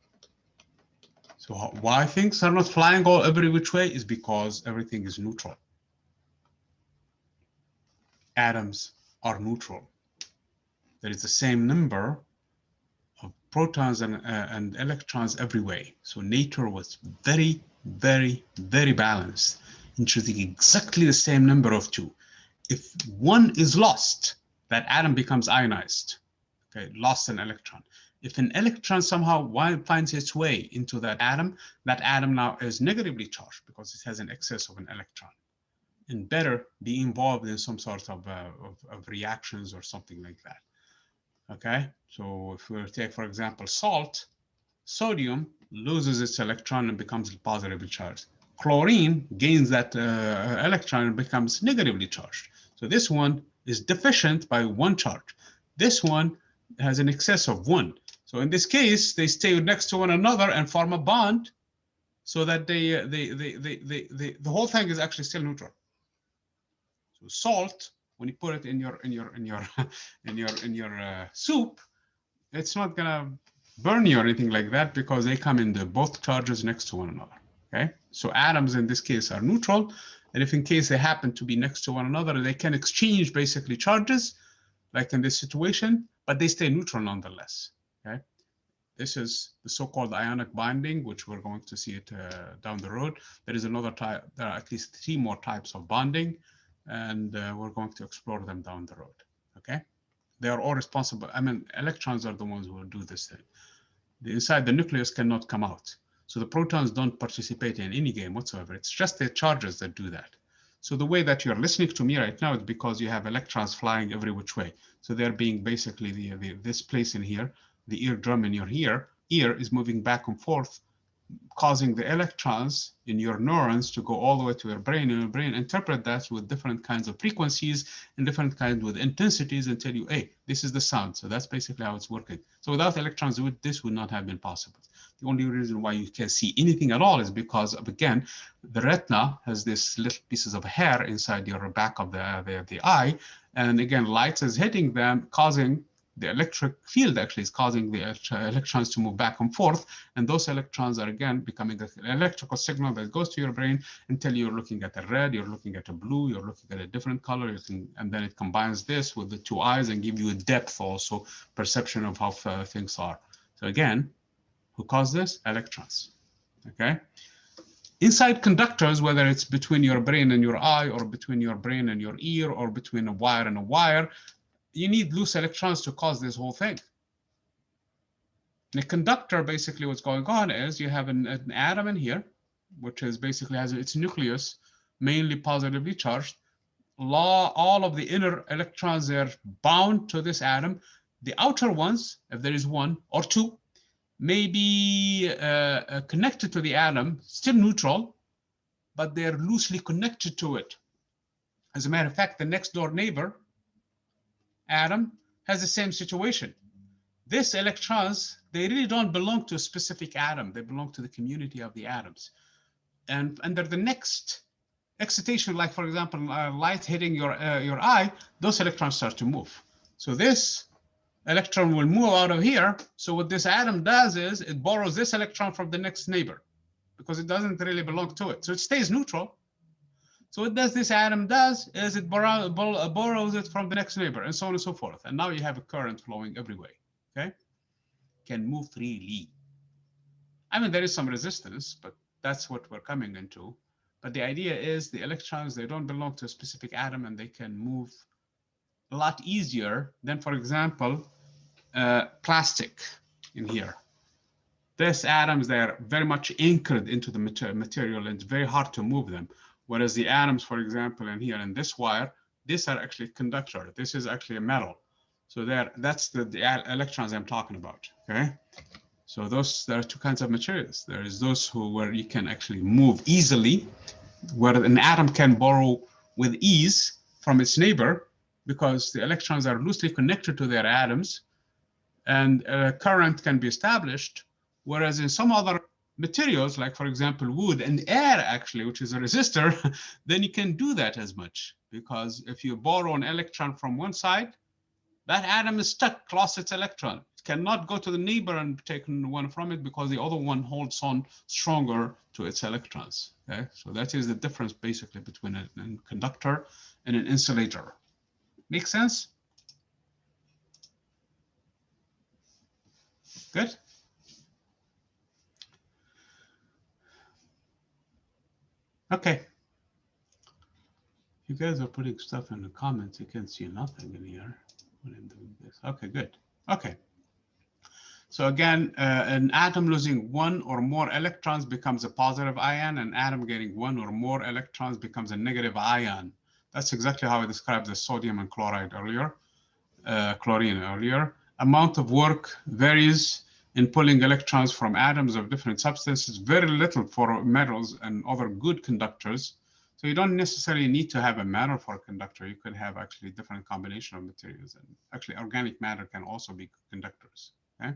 So why things are not flying all every which way is because everything is neutral. Atoms are neutral. There is the same number of protons and electrons every way. So nature was very, very, very balanced in choosing exactly the same number of two. If one is lost, that atom becomes ionized, okay, lost an electron. If an electron somehow finds its way into that atom now is negatively charged because it has an excess of an electron, and better be involved in some sort of reactions or something like that. Okay, so if we take, for example, salt, sodium loses its electron and becomes positively charged. Chlorine gains that electron and becomes negatively charged. So this one is deficient by one charge. This one has an excess of one. So in this case, they stay next to one another and form a bond so that the whole thing is actually still neutral. So salt, when you put it in your soup, it's not gonna burn you or anything like that because they come in both charges next to one another. Okay, so atoms in this case are neutral, and if in case they happen to be next to one another, they can exchange basically charges, like in this situation, but they stay neutral nonetheless. Okay, this is the so-called ionic binding, which we're going to see it down the road. There is another type. There are at least 3 more types of bonding, and we're going to explore them down the road. Okay. They are all responsible. I mean, electrons are the ones who will do this thing. The inside the nucleus cannot come out. So the protons don't participate in any game whatsoever. It's just the charges that do that. So the way that you're listening to me right now is because you have electrons flying every which way. So they're being basically this place in here, the eardrum in your ear is moving back and forth, causing the electrons in your neurons to go all the way to your brain, and your brain interpret that with different kinds of frequencies and different kinds with intensities and tell you, hey, this is the sound. So that's basically how it's working. So without electrons, this would not have been possible. The only reason why you can see anything at all is because of, again, the retina has this little pieces of hair inside your back of the eye. And again, light is hitting them, causing the electric field actually is causing the electrons to move back and forth. And those electrons are, again, becoming an electrical signal that goes to your brain until you're looking at a red, you're looking at a blue, you're looking at a different color, and then it combines this with the two eyes and give you a depth also, perception of how things are. So again, who caused this? Electrons, okay? Inside conductors, whether it's between your brain and your eye, or between your brain and your ear, or between a wire and a wire, you need loose electrons to cause this whole thing. In a conductor, basically what's going on is you have an atom in here, which is basically has its nucleus mainly positively charged. All of the inner electrons are bound to this atom. The outer ones, if there is one or two, may be connected to the atom, still neutral, but they're loosely connected to it. As a matter of fact, the next door neighbor atom has the same situation. These electrons, they really don't belong to a specific atom. They belong to the community of the atoms. And under the next excitation, like for example, light hitting your eye, those electrons start to move. So this electron will move out of here. So what this atom does is it borrows this electron from the next neighbor because it doesn't really belong to it. So it stays neutral. So what this atom does is it borrows it from the next neighbor, and so on and so forth. And now you have a current flowing every way, okay? Can move freely. I mean, there is some resistance, but that's what we're coming into. But the idea is the electrons, they don't belong to a specific atom, and they can move a lot easier than, for example, plastic in here. These atoms, they're very much anchored into the material, and it's very hard to move them. Whereas the atoms, for example, in here in this wire, these are actually conductor. This is actually a metal. So that's the electrons I'm talking about, okay? So there are two kinds of materials. There is those where you can actually move easily, where an atom can borrow with ease from its neighbor because the electrons are loosely connected to their atoms, and a current can be established. Whereas in some other materials, like for example, wood and air actually, which is a resistor, then you can do that as much, because if you borrow an electron from one side, that atom is stuck, lost its electron. It cannot go to the neighbor and take one from it because the other one holds on stronger to its electrons, okay? So that is the difference basically between a conductor and an insulator. Make sense? Good? Okay. You guys are putting stuff in the comments. You can see nothing in here when I'm doing this. Okay, good. Okay. So again, an atom losing one or more electrons becomes a positive ion. An atom getting one or more electrons becomes a negative ion. That's exactly how I described the sodium and chlorine earlier. Amount of work varies in pulling electrons from atoms of different substances, very little for metals and other good conductors. So you don't necessarily need to have a metal for a conductor. You could have actually different combination of materials, and actually organic matter can also be conductors, okay?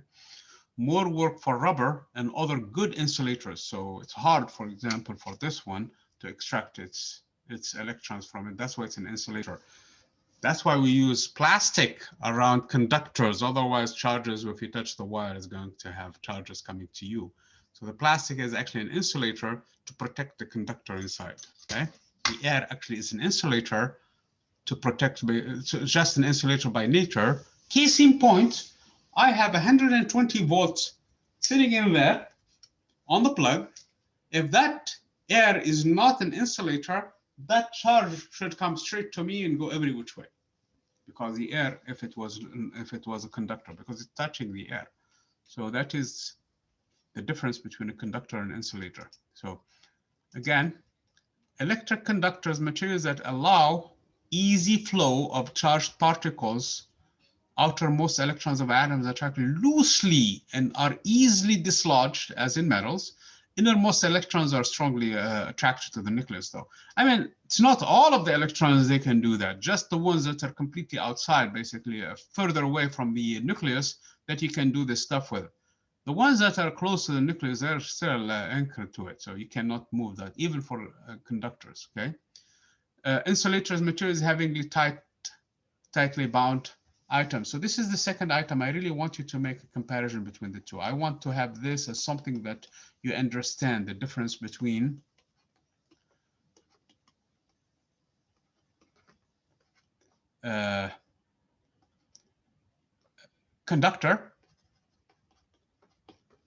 More work for rubber and other good insulators. So it's hard, for example, for this one to extract its electrons from it. That's why it's an insulator. That's why we use plastic around conductors. Otherwise, charges, if you touch the wire, is going to have charges coming to you. So the plastic is actually an insulator to protect the conductor inside, okay? The air actually is an insulator to protect, just an insulator by nature. Case in point, I have 120 volts sitting in there on the plug. If that air is not an insulator, that charge should come straight to me and go every which way. Because the air, if it was a conductor, because it's touching the air. So that is the difference between a conductor and insulator. So again, electric conductors, materials that allow easy flow of charged particles. Outermost electrons of atoms attract loosely and are easily dislodged, as in metals. Innermost electrons are strongly attracted to the nucleus, though. I mean, it's not all of the electrons they can do that, just the ones that are completely outside, basically further away from the nucleus, that you can do this stuff with. The ones that are close to the nucleus, they're still anchored to it, so you cannot move that, even for conductors, okay? Insulators, materials having tightly bound items. So this is the second item. I really want you to make a comparison between the two. I want to have this as something that you understand the difference between conductor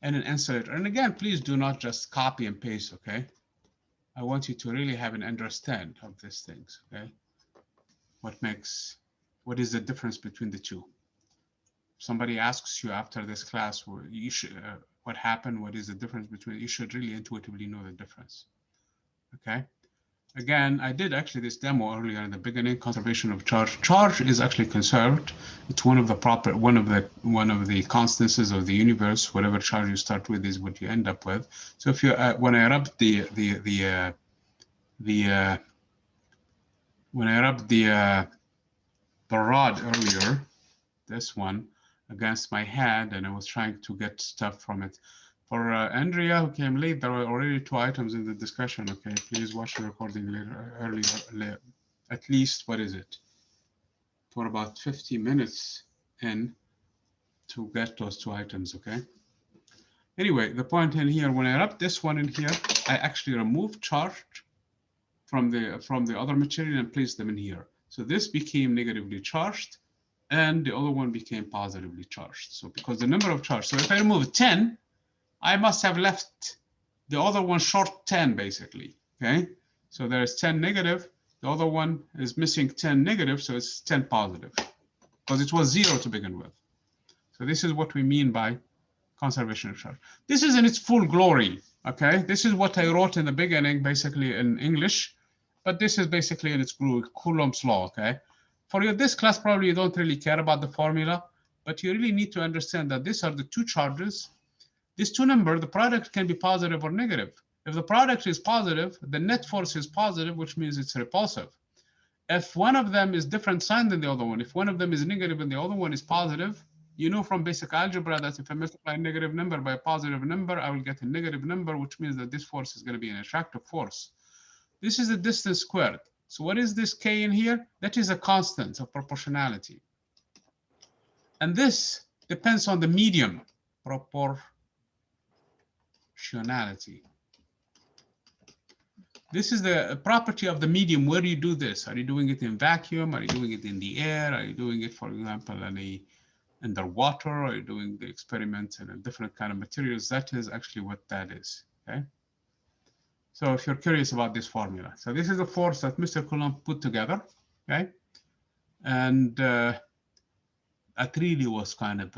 and an insulator. And again, please do not just copy and paste, okay? I want you to really have an understand of these things, okay? What is the difference between the two? Somebody asks you after this class, you should, what happened, what is the difference between, you should really intuitively know the difference, okay? Again, I did actually this demo earlier in the beginning. Conservation of charge. Charge is actually conserved. It's one of the constancies of the universe. Whatever charge you start with is what you end up with. So if you when I rubbed the rod earlier, this one, against my hand, and I was trying to get stuff from it. For Andrea, who came late, there were already 2 items in the discussion. Okay, please watch the recording later, at least, what is it? For about 50 minutes in to get those 2 items, okay? Anyway, the point in here, when I rub this one in here, I actually remove charge from the other material and place them in here. So this became negatively charged, and the other one became positively charged. So because the number of charge, so if I remove 10, I must have left the other one short 10, basically, okay? So there's 10 negative, the other one is missing 10 negative, so it's 10 positive, because it was 0 to begin with. So this is what we mean by conservation of charge. This is in its full glory, okay? This is what I wrote in the beginning, basically in English, but this is basically in its Coulomb's law, okay? For this class, probably you don't really care about the formula, but you really need to understand that these are the 2 charges. These 2 numbers, the product can be positive or negative. If the product is positive, the net force is positive, which means it's repulsive. If one of them is different sign than the other one, if one of them is negative and the other one is positive, you know from basic algebra that if I multiply a negative number by a positive number, I will get a negative number, which means that this force is going to be an attractive force. This is the distance squared. So what is this K in here? That is a constant of proportionality. And this depends on the medium, proportionality. This is the property of the medium. Where do you do this? Are you doing it in vacuum? Are you doing it in the air? Are you doing it, for example, underwater? Are you doing the experiment in a different kind of materials? That is actually what that is, okay? So if you're curious about this formula. So this is the force that Mr. Coulomb put together, okay? And that really was kind of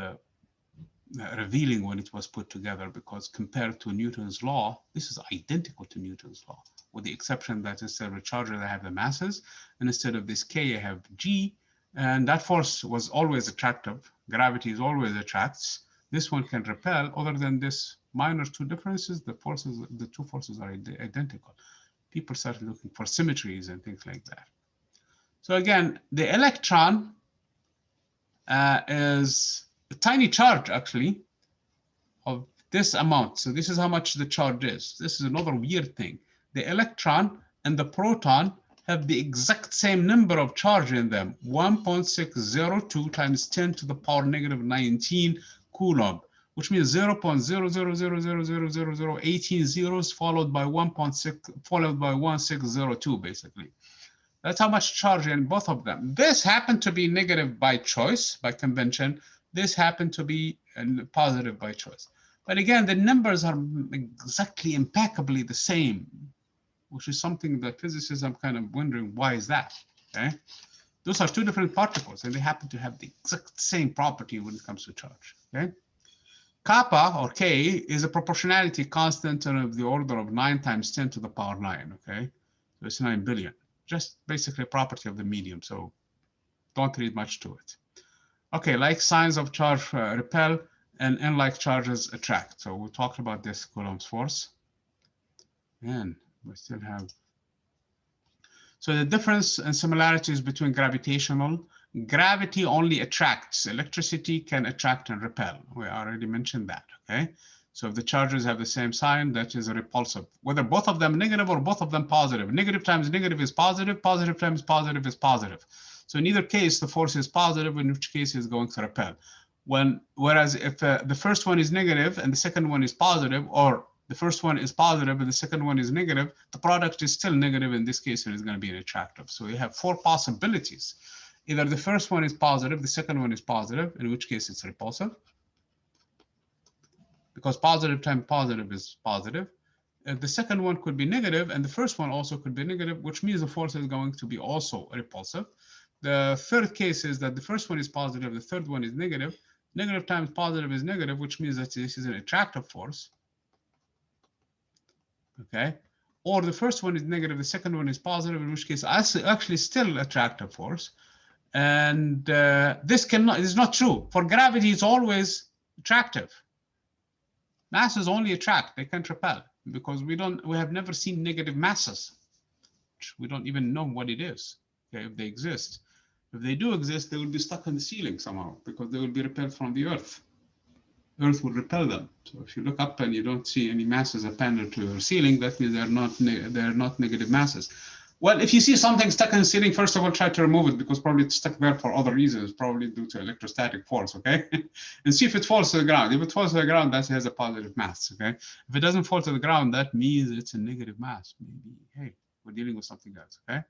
revealing when it was put together, because compared to Newton's law, this is identical to Newton's law, with the exception that instead of a charger, I have the masses, and instead of this K, I have G, and that force was always attractive. Gravity is always attracts. This one can repel. Other than this minor 2 differences, the 2 forces are identical. People started looking for symmetries and things like that. So again, the electron is a tiny charge, actually, of this amount. So this is how much the charge is. This is another weird thing. The electron and the proton have the exact same number of charge in them, 1.602 times 10 to the power negative 19 Coulomb, which means 0.000000018 zeros followed by 1602, basically. That's how much charge in both of them. This happened to be negative by choice, by convention. This happened to be positive by choice. But again, the numbers are exactly impeccably the same, which is something that physicists, I'm kind of wondering, why is that, okay? Those are 2 different particles, and they happen to have the exact same property when it comes to charge, okay? Kappa, or K, is a proportionality constant of the order of 9 times 10 to the power 9, okay? So it's 9 billion. Just basically a property of the medium. So don't read much to it. Okay, like signs of charge repel and unlike charges attract. So we talked about this Coulomb's force. And we still have. So the difference and similarities between gravitational. Gravity only attracts. Electricity can attract and repel. We already mentioned that, okay? So if the charges have the same sign, that is a repulsive. Whether both of them negative or both of them positive. Negative times negative is positive. Positive times positive is positive. So in either case, the force is positive, in which case it's going to repel. Whereas if the first one is negative and the second one is positive, or the first one is positive and the second one is negative, the product is still negative in this case, and it's going to be an attractive. So you have 4 possibilities. Either the first one is positive, the second one is positive, in which case it's repulsive, because positive times positive is positive. The second one could be negative, and the first one also could be negative, which means the force is going to be also repulsive. The third case is that the first one is positive, the third one is negative. Negative times positive is negative, which means that this is an attractive force. Okay, or the first one is negative, the second one is positive, in which case actually still attractive force. And this is not true. For gravity, it's always attractive. Masses only attract; they can't repel, because we have never seen negative masses. We don't even know what it is, okay, if they exist. If they do exist, they will be stuck in the ceiling somehow, because they will be repelled from the Earth. Earth will repel them. So if you look up and you don't see any masses appended to your ceiling, that means they're not negative masses. Well, if you see something stuck in the ceiling, first of all, try to remove it, because probably it's stuck there for other reasons, probably due to electrostatic force, okay? And see if it falls to the ground. If it falls to the ground, that has a positive mass, okay? If it doesn't fall to the ground, that means it's a negative mass. Maybe, hey, we're dealing with something else, okay?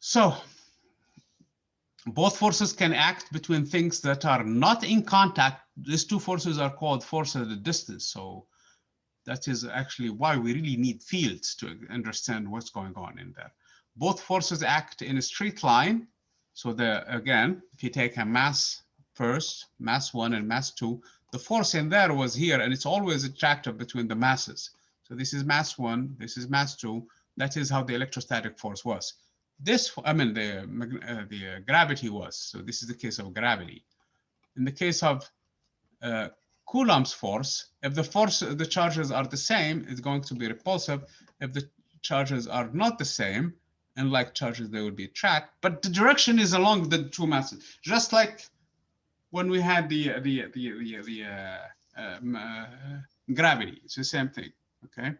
So both forces can act between things that are not in contact. These two forces are called forces at a distance. So that is actually why we really need fields to understand what's going on in there. Both forces act in a straight line. So again, if you take a mass first, mass 1 and mass 2, the force in there was here, and it's always attractive between the masses. So this is mass 1, this is mass 2. That is how the electrostatic force was. The gravity was. So this is the case of gravity. In the case of Coulomb's force, if the charges are the same, it's going to be repulsive. If the charges are not the same, unlike charges, they would be attract. But the direction is along the two masses, just like when we had the gravity. It's the same thing. Okay,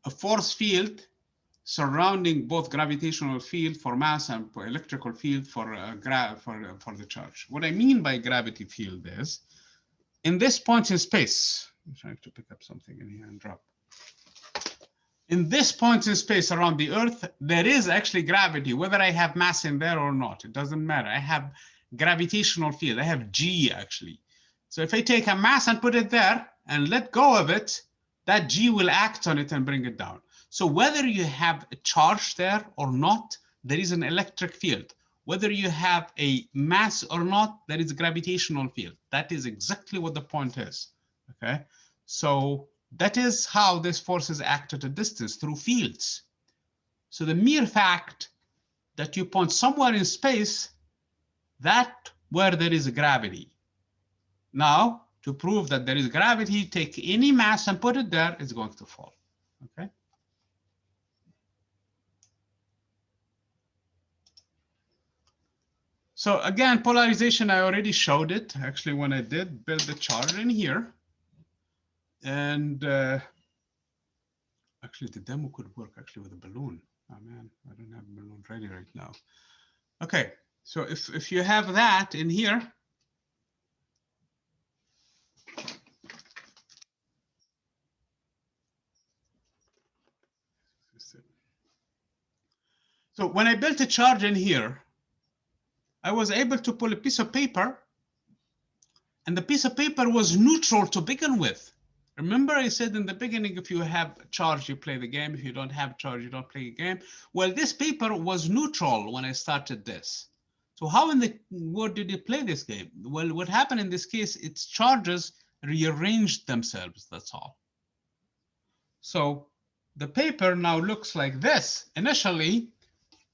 a force field surrounding both gravitational field for mass and electrical field for the charge. What I mean by gravity field is, in this point in space, I'm trying to pick up something in here and drop. In this point in space around the Earth, there is actually gravity, whether I have mass in there or not. It doesn't matter. I have gravitational field. I have G actually. So if I take a mass and put it there and let go of it, that G will act on it and bring it down. So whether you have a charge there or not, there is an electric field. Whether you have a mass or not, there is a gravitational field. That is exactly what the point is, okay? So that is how these forces act at a distance, through fields. So the mere fact that you point somewhere in space, that where there is a gravity. Now, to prove that there is gravity, take any mass and put it there, it's going to fall, okay? So again, polarization, I already showed it, actually, when I did build the charge in here. And actually, the demo could work actually with a balloon. Oh man, I don't have a balloon ready right now. Okay, so if you have that in here, so when I built a charge in here, I was able to pull a piece of paper, and the piece of paper was neutral to begin with. Remember I said in the beginning, if you have a charge, you play the game. If you don't have a charge, you don't play the game. Well, this paper was neutral when I started this. So how in the world did you play this game? Well, what happened in this case, its charges rearranged themselves, that's all. So The paper now looks like this. Initially,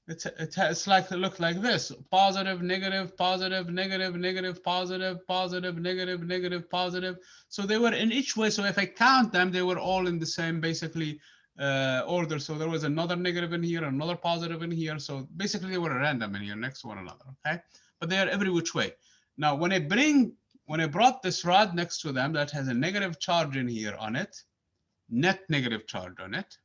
it's like it looked like this: positive, negative, positive, negative, negative, positive, positive, negative, negative, positive. So they were in each way. So if I count them, they were all in the same basically order. So there was another negative in here, another positive in here. So basically they were random in here next to one another. Okay, but they are every which way. Now when I brought this rod next to them that has a negative charge in here on it, net negative charge on it,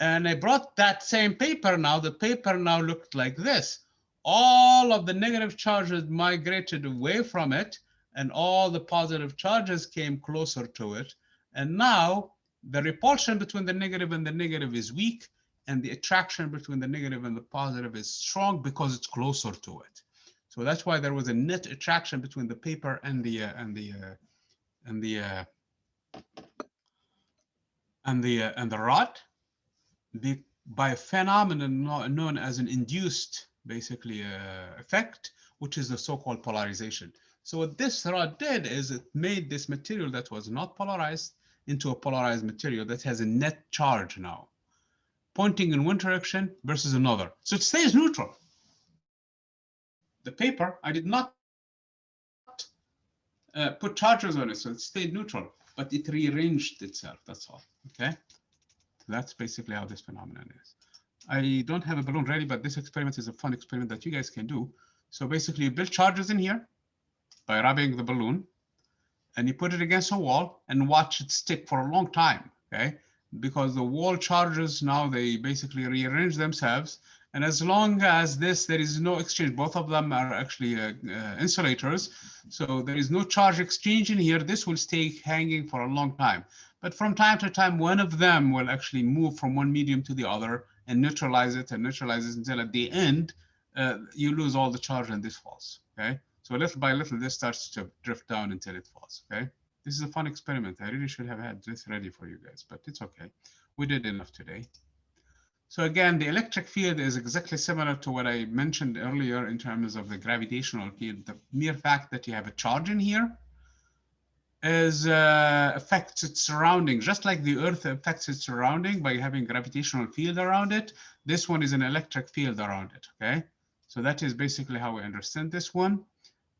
and I brought that same paper now, the paper now looked like this. All of the negative charges migrated away from it, and all the positive charges came closer to it. And now the repulsion between the negative and the negative is weak, and the attraction between the negative and the positive is strong because it's closer to it. So that's why there was a net attraction between the paper and the rod. By a phenomenon known as an induced, basically, effect, which is the so-called polarization. So what this rod did is it made this material that was not polarized into a polarized material that has a net charge now, pointing in one direction versus another. So it stays neutral. The paper, I did not put charges on it, so it stayed neutral, but it rearranged itself, that's all, okay? That's basically how this phenomenon is. I don't have a balloon ready, but this experiment is a fun experiment that you guys can do. So basically you build charges in here by rubbing the balloon, and you put it against a wall and watch it stick for a long time, okay? Because the wall charges now, they basically rearrange themselves. And as long as there is no exchange, both of them are actually insulators. So there is no charge exchange in here. This will stay hanging for a long time. But from time to time, one of them will actually move from one medium to the other and neutralize it until at the end, you lose all the charge and this falls, okay? So little by little, this starts to drift down until it falls, okay? This is a fun experiment. I really should have had this ready for you guys, but it's okay. We did enough today. So again, the electric field is exactly similar to what I mentioned earlier in terms of the gravitational field. The mere fact that you have a charge in here affects its surrounding, just like the Earth affects its surrounding by having gravitational field around it. This one is an electric field around it, okay? So that is basically how we understand this one.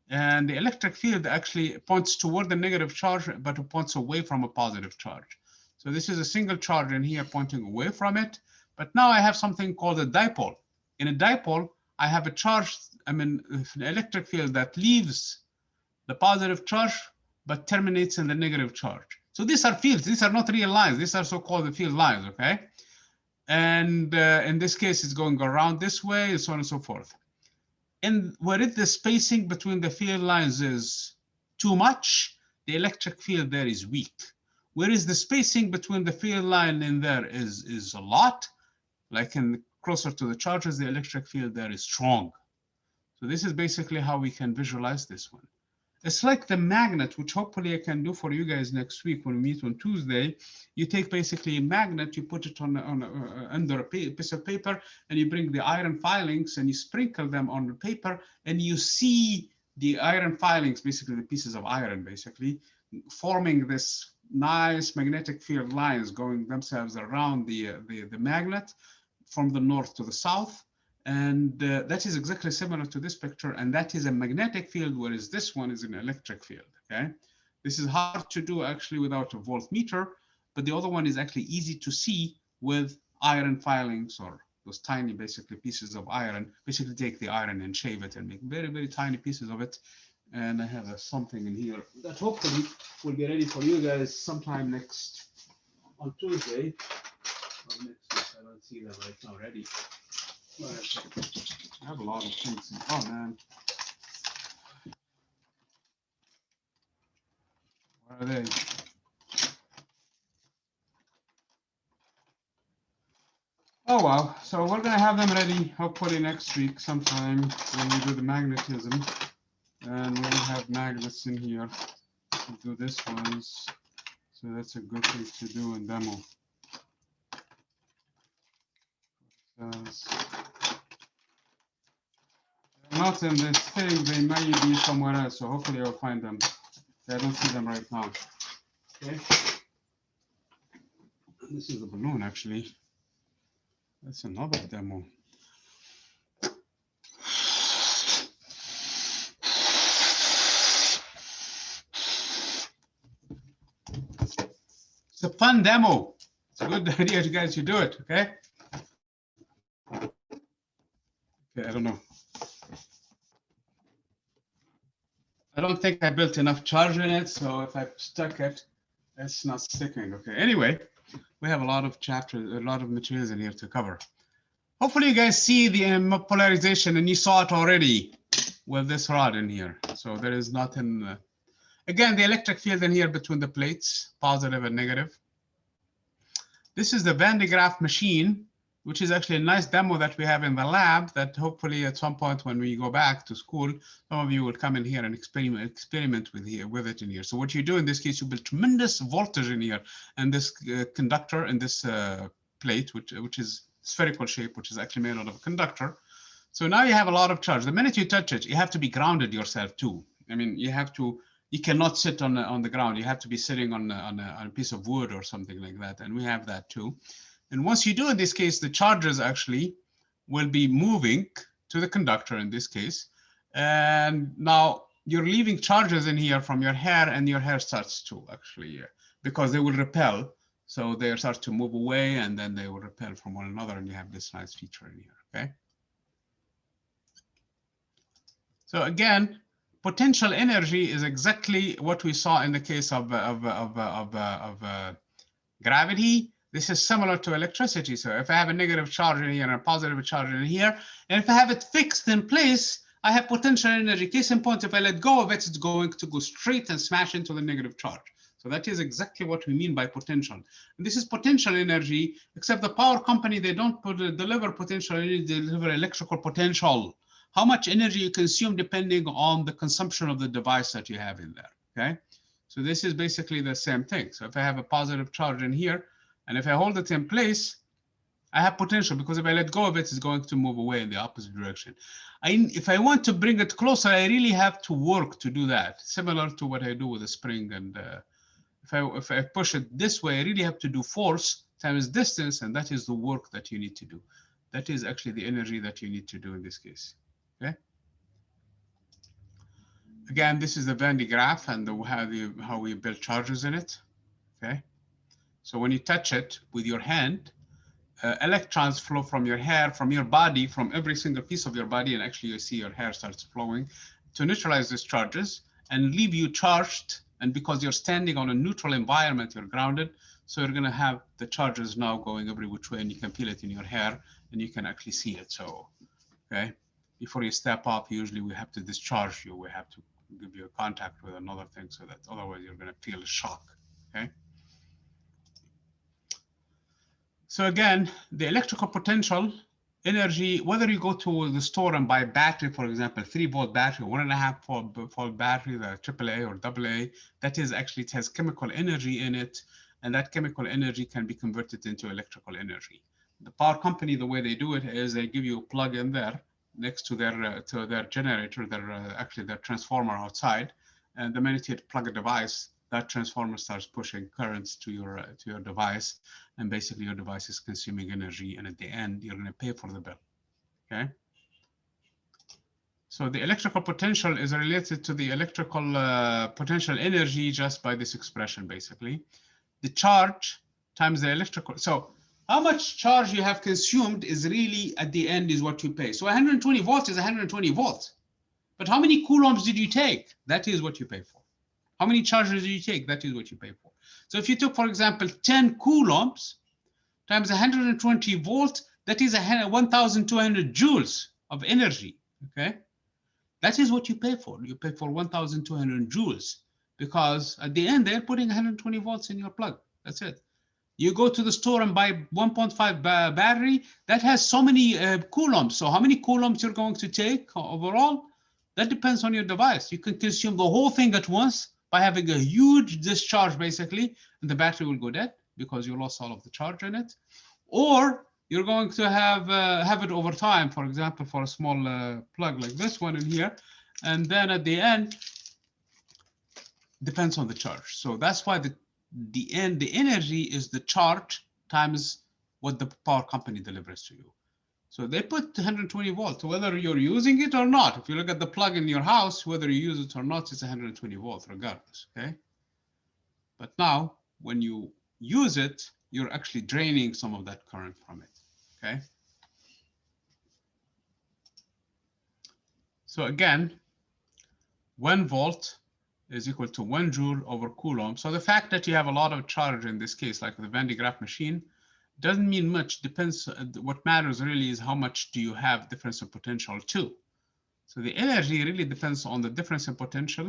And the electric field actually points toward the negative charge, but it points away from a positive charge. So this is a single charge in here pointing away from it. But now I have something called a dipole. In a dipole, I have a charge, an electric field that leaves the positive charge, but terminates in the negative charge. So these are fields. These are not real lines. These are so-called the field lines, okay? And in this case, it's going around this way and so on and so forth. And where if the spacing between the field lines is too much, the electric field there is weak. Whereas the spacing between the field line in there is a lot, like closer to the charges, the electric field there is strong. So this is basically how we can visualize this one. It's like the magnet, which hopefully I can do for you guys next week when we meet on Tuesday. You take basically a magnet, you put it under a piece of paper, and you bring the iron filings and you sprinkle them on the paper, and you see the iron filings, basically the pieces of iron, basically forming this nice magnetic field lines going themselves around the magnet from the north to the south. And that is exactly similar to this picture, and that is a magnetic field, whereas this one is an electric field, okay? This is hard to do actually without a voltmeter, but the other one is actually easy to see with iron filings, or those tiny, basically, pieces of iron. Basically take the iron and shave it and make very, very tiny pieces of it. And I have something in here that hopefully will be ready for you guys sometime on Tuesday. Or next week, I don't see that right now ready. I have a lot of things. Oh man, where are they? Oh well, so we're gonna have them ready hopefully next week sometime when we do the magnetism, and we'll have magnets in here to do this ones. So that's a good thing to do in demo. They're not in this thing, they may be somewhere else, so hopefully I'll find them. I don't see them right now. Okay. This is the balloon, actually. That's another demo. It's a fun demo. It's a good idea, you guys, you do it, okay? Okay, I don't know. I don't think I built enough charge in it, so if I stuck it, it's not sticking. Okay, anyway, we have a lot of chapters, a lot of materials in here to cover. Hopefully you guys see the polarization, and you saw it already with this rod in here. So there is nothing, again, the electric field in here between the plates, positive and negative. This is the Van de Graaff machine, which is actually a nice demo that we have in the lab that hopefully at some point when we go back to school, some of you will come in here and experiment with it in here. So what you do in this case, you build tremendous voltage in here, and this conductor and this plate, which is spherical shape, which is actually made out of a conductor. So now you have a lot of charge. The minute you touch it, you have to be grounded yourself too. I mean, you cannot sit on the ground. You have to be sitting on a piece of wood or something like that. And we have that too. And once you do, in this case, the charges actually will be moving to the conductor in this case. And now you're leaving charges in here from your hair, and your hair starts to actually, because they will repel. So they start to move away, and then they will repel from one another, and you have this nice feature in here, okay? So again, potential energy is exactly what we saw in the case of gravity. This is similar to electricity. So if I have a negative charge in here and a positive charge in here, and if I have it fixed in place, I have potential energy. Case in point, if I let go of it, it's going to go straight and smash into the negative charge. So that is exactly what we mean by potential. And this is potential energy, except the power company, they don't deliver potential energy, they deliver electrical potential. How much energy you consume depending on the consumption of the device that you have in there, okay? So this is basically the same thing. So if I have a positive charge in here, and if I hold it in place, I have potential, because if I let go of it, it's going to move away in the opposite direction. If I want to bring it closer, I really have to work to do that, similar to what I do with a spring. And if I push it this way, I really have to do force times distance, and that is the work that you need to do. That is actually the energy that you need to do in this case, okay? Again, this is the Van de Graaff and how we build charges in it, okay? So when you touch it with your hand, electrons flow from your hair, from your body, from every single piece of your body, and actually you see your hair starts flowing to neutralize these charges and leave you charged. And because you're standing on a neutral environment, you're grounded. So you're going to have the charges now going every which way, and you can feel it in your hair, and you can actually see it. So, okay, before you step up, usually we have to discharge you. We have to give you a contact with another thing, so that otherwise you're going to feel a shock, okay? So again, the electrical potential energy, whether you go to the store and buy a battery, for example, 3-volt battery, 1.5-volt battery, the AAA or AA, that is actually, it has chemical energy in it, and that chemical energy can be converted into electrical energy. The power company, the way they do it is they give you a plug in there next to their generator, actually their transformer outside, and the minute you plug a device, that transformer starts pushing currents to your device, and basically your device is consuming energy, and at the end you're going to pay for the bill, okay? So the electrical potential is related to the electrical potential energy just by this expression, basically. The charge times the electrical, so how much charge you have consumed is really at the end is what you pay. So 120 volts is 120 volts, but how many coulombs did you take? That is what you pay for. How many charges do you take? That is what you pay for. So if you took, for example, 10 coulombs times 120 volts, that is 1,200 joules of energy, okay? That is what you pay for. You pay for 1,200 joules, because at the end, they're putting 120 volts in your plug. That's it. You go to the store and buy 1.5 battery, that has so many coulombs. So how many coulombs you're going to take overall? That depends on your device. You can consume the whole thing at once by having a huge discharge, basically, and the battery will go dead because you lost all of the charge in it. Or you're going to have it over time, for example, for a small plug like this one in here. And then at the end, depends on the charge. So that's why the energy is the charge times what the power company delivers to you. So they put 120 volts, whether you're using it or not. If you look at the plug in your house, whether you use it or not, it's 120 volts regardless, okay? But now, when you use it, you're actually draining some of that current from it, okay? So again, 1 volt is equal to 1 joule over Coulomb. So the fact that you have a lot of charge in this case, like the Van de Graaff machine, doesn't mean much. Depends. What matters really is how much do you have difference in potential too. So the energy really depends on the difference in potential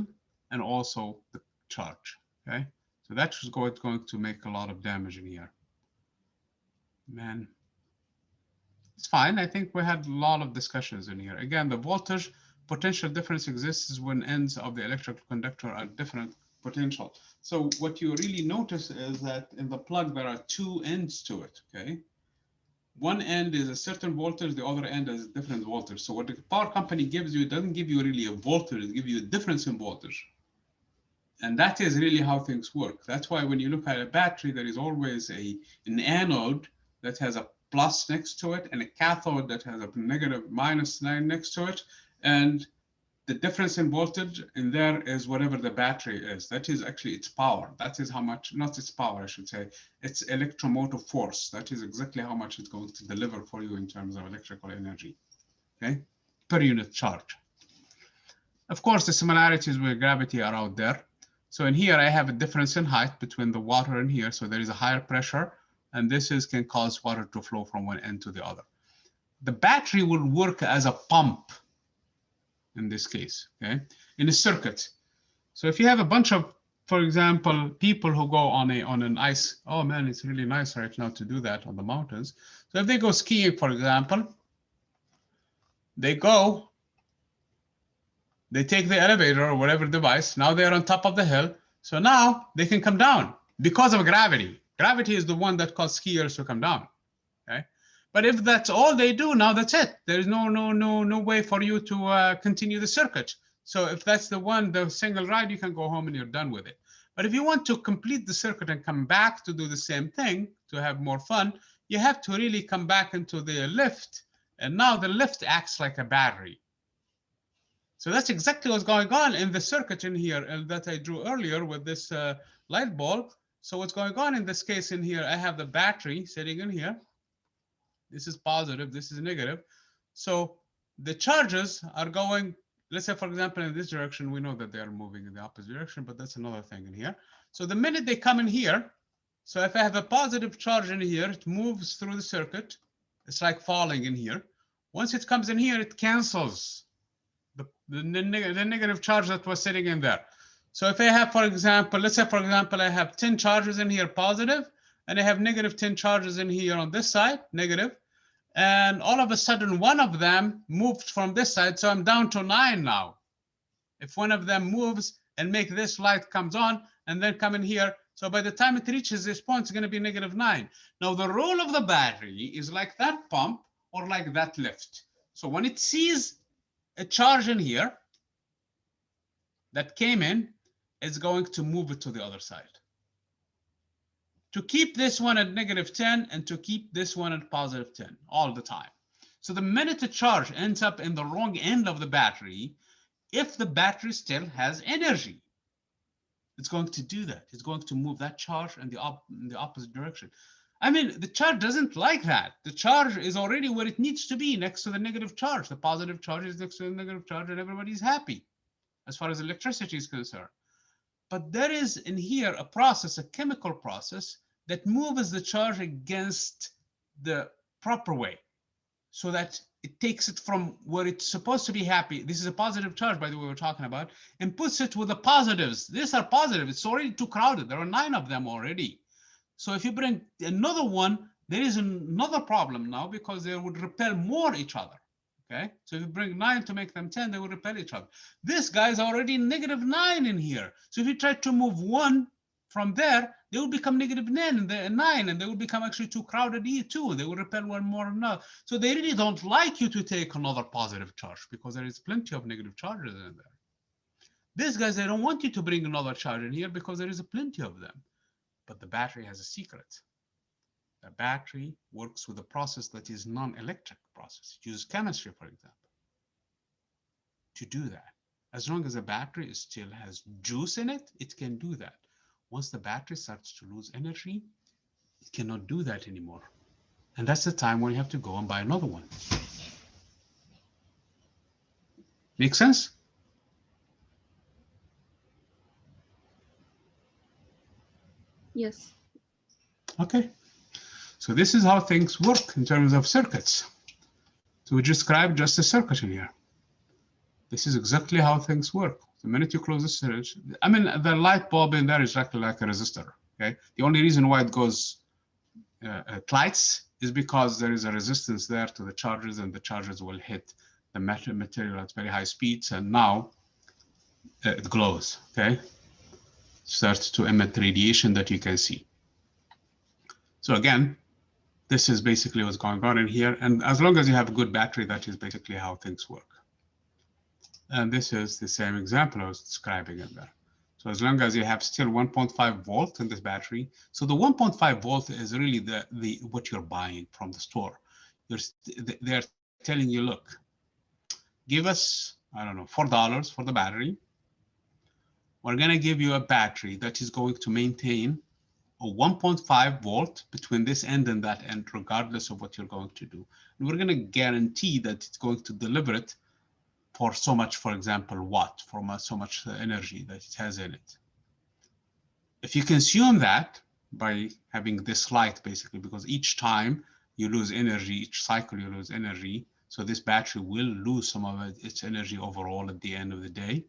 and also the charge. Okay, so that's going to make a lot of damage in here. Man, it's fine. I think we had a lot of discussions in here. Again, the voltage potential difference exists when ends of the electrical conductor are different potential. So what you really notice is that in the plug, there are 2 ends to it, okay? One end is a certain voltage, the other end is a different voltage. So what the power company gives you, it doesn't give you really a voltage, it gives you a difference in voltage. And that is really how things work. That's why when you look at a battery, there is always an anode that has a plus next to it and a cathode that has a negative -9 next to it. And the difference in voltage in there is whatever the battery is. That is actually its power. That is how much, not its power, I should say, its electromotive force. That is exactly how much it's going to deliver for you in terms of electrical energy, okay, per unit charge. Of course, the similarities with gravity are out there. So in here, I have a difference in height between the water and here. So there is a higher pressure, and this can cause water to flow from one end to the other. The battery will work as a pump in this case, okay, in a circuit. So if you have a bunch of, for example, people who go on an ice, oh man, it's really nice right now to do that on the mountains. So if they go skiing, for example, they take the elevator or whatever device, now they're on top of the hill. So now they can come down because of gravity. Gravity is the one that caused skiers to come down, okay? But if that's all they do, now that's it. There's no way for you to continue the circuit. So if that's the single ride, you can go home and you're done with it. But if you want to complete the circuit and come back to do the same thing, to have more fun, you have to really come back into the lift. And now the lift acts like a battery. So that's exactly what's going on in the circuit in here that I drew earlier with this light bulb. So what's going on in this case in here, I have the battery sitting in here. This is positive, this is negative. So the charges are going, let's say, for example, in this direction, we know that they are moving in the opposite direction, but that's another thing in here. So the minute they come in here, so if I have a positive charge in here, it moves through the circuit. It's like falling in here. Once it comes in here, it cancels the negative charge that was sitting in there. So if I have, for example, let's say, for example, I have 10 charges in here positive, and I have negative 10 charges in here on this side, negative, and all of a sudden one of them moved from this side, so I'm down to 9 now. If one of them moves and make this light comes on and then come in here, so by the time it reaches this point, it's going to be -9. Now the role of the battery is like that pump or like that lift. So when it sees a charge in here that came in, it's going to move it to the other side to keep this one at -10 and to keep this one at +10 all the time. So the minute a charge ends up in the wrong end of the battery, if the battery still has energy, it's going to do that. It's going to move that charge in the opposite direction. I mean, the charge doesn't like that. The charge is already where it needs to be, next to the negative charge. The positive charge is next to the negative charge, and everybody's happy as far as electricity is concerned. But there is in here a process, a chemical process, that moves the charge against the proper way, so that it takes it from where it's supposed to be happy. This is a positive charge, by the way, we're talking about, and puts it with the positives. These are positive. It's already too crowded. There are 9 of them already. So if you bring another one, there is another problem now, because they would repel more each other. Okay, so if you bring 9 to make them 10, they will repel each other. This guy is already -9 in here. So if you try to move one from there, they will become -9, and they will become actually too crowded too. They will repel one more than another. So they really don't like you to take another positive charge, because there is plenty of negative charges in there. These guys, they don't want you to bring another charge in here, because there is plenty of them. But the battery has a secret. The battery works with a process that is non-electric process. It uses chemistry, for example, to do that. As long as the battery still has juice in it, it can do that. Once the battery starts to lose energy, it cannot do that anymore. And that's the time when you have to go and buy another one. Make sense? Yes. Okay. So this is how things work in terms of circuits. So we described just a circuit in here. This is exactly how things work. The minute you close the switch, I mean, the light bulb in there is actually like a resistor. Okay. The only reason why it goes it lights is because there is a resistance there to the charges, and the charges will hit the material at very high speeds, and now it glows. Okay. Starts to emit radiation that you can see. So again, this is basically what's going on in here. And as long as you have a good battery, that is basically how things work. And this is the same example I was describing in there. So as long as you have still 1.5 volt in this battery, so the 1.5 volt is really the what you're buying from the store. They're telling you, look, give us, I don't know, $4 for the battery. We're going to give you a battery that is going to maintain a 1.5 volt between this end and that end, regardless of what you're going to do. And we're going to guarantee that it's going to deliver it for so much, for example, watt, for so much energy that it has in it. If you consume that by having this light, basically, because each time you lose energy, each cycle you lose energy, so this battery will lose some of its energy overall at the end of the day.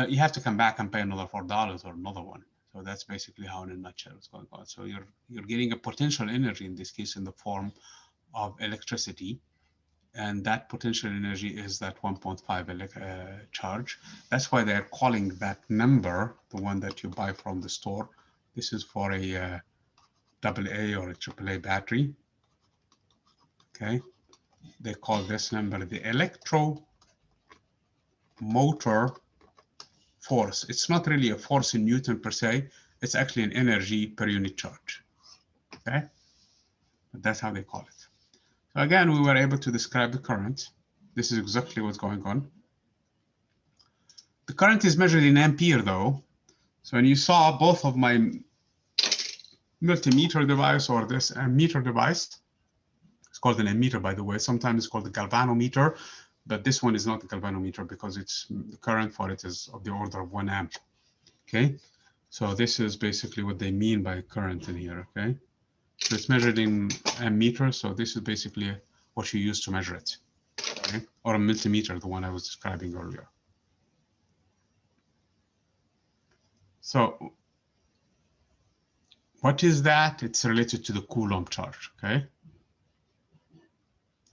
You have to come back and pay another $4 or another one. So that's basically how, in a nutshell, it's going on. So you're getting a potential energy, in this case, in the form of electricity. And that potential energy is that 1.5 charge. That's why they're calling that number, the one that you buy from the store. This is for a AA or a AAA battery. Okay. They call this number the electromotor force. It's not really a force in Newton per se. It's actually an energy per unit charge. Okay. But that's how they call it. So again, we were able to describe the current. This is exactly what's going on. The current is measured in ampere, though. So when you saw both of my multimeter device or this ammeter device, it's called an ammeter, by the way. Sometimes it's called the galvanometer, but this one is not the galvanometer because the current for it is of the order of 1 amp. Okay, so this is basically what they mean by current in here. Okay, so it's measured in ammeter. So this is basically what you use to measure it. Okay, or a multimeter, the one I was describing earlier. So what is that? It's related to the Coulomb charge, okay?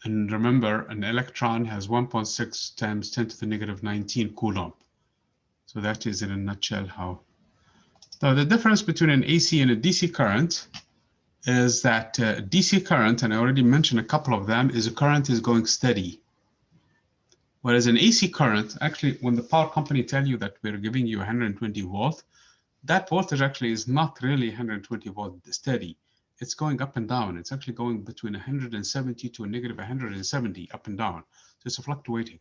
And remember, an electron has 1.6 times 10 to the negative 19 Coulomb. So that is in a nutshell how. Now the difference between an AC and a DC current is that DC current, and I already mentioned a couple of them, is a current is going steady. Whereas an AC current, actually, when the power company tell you that we're giving you 120 volt, that voltage actually is not really 120 volt steady. It's going up and down. It's actually going between 170 to a negative 170 up and down. So it's fluctuating.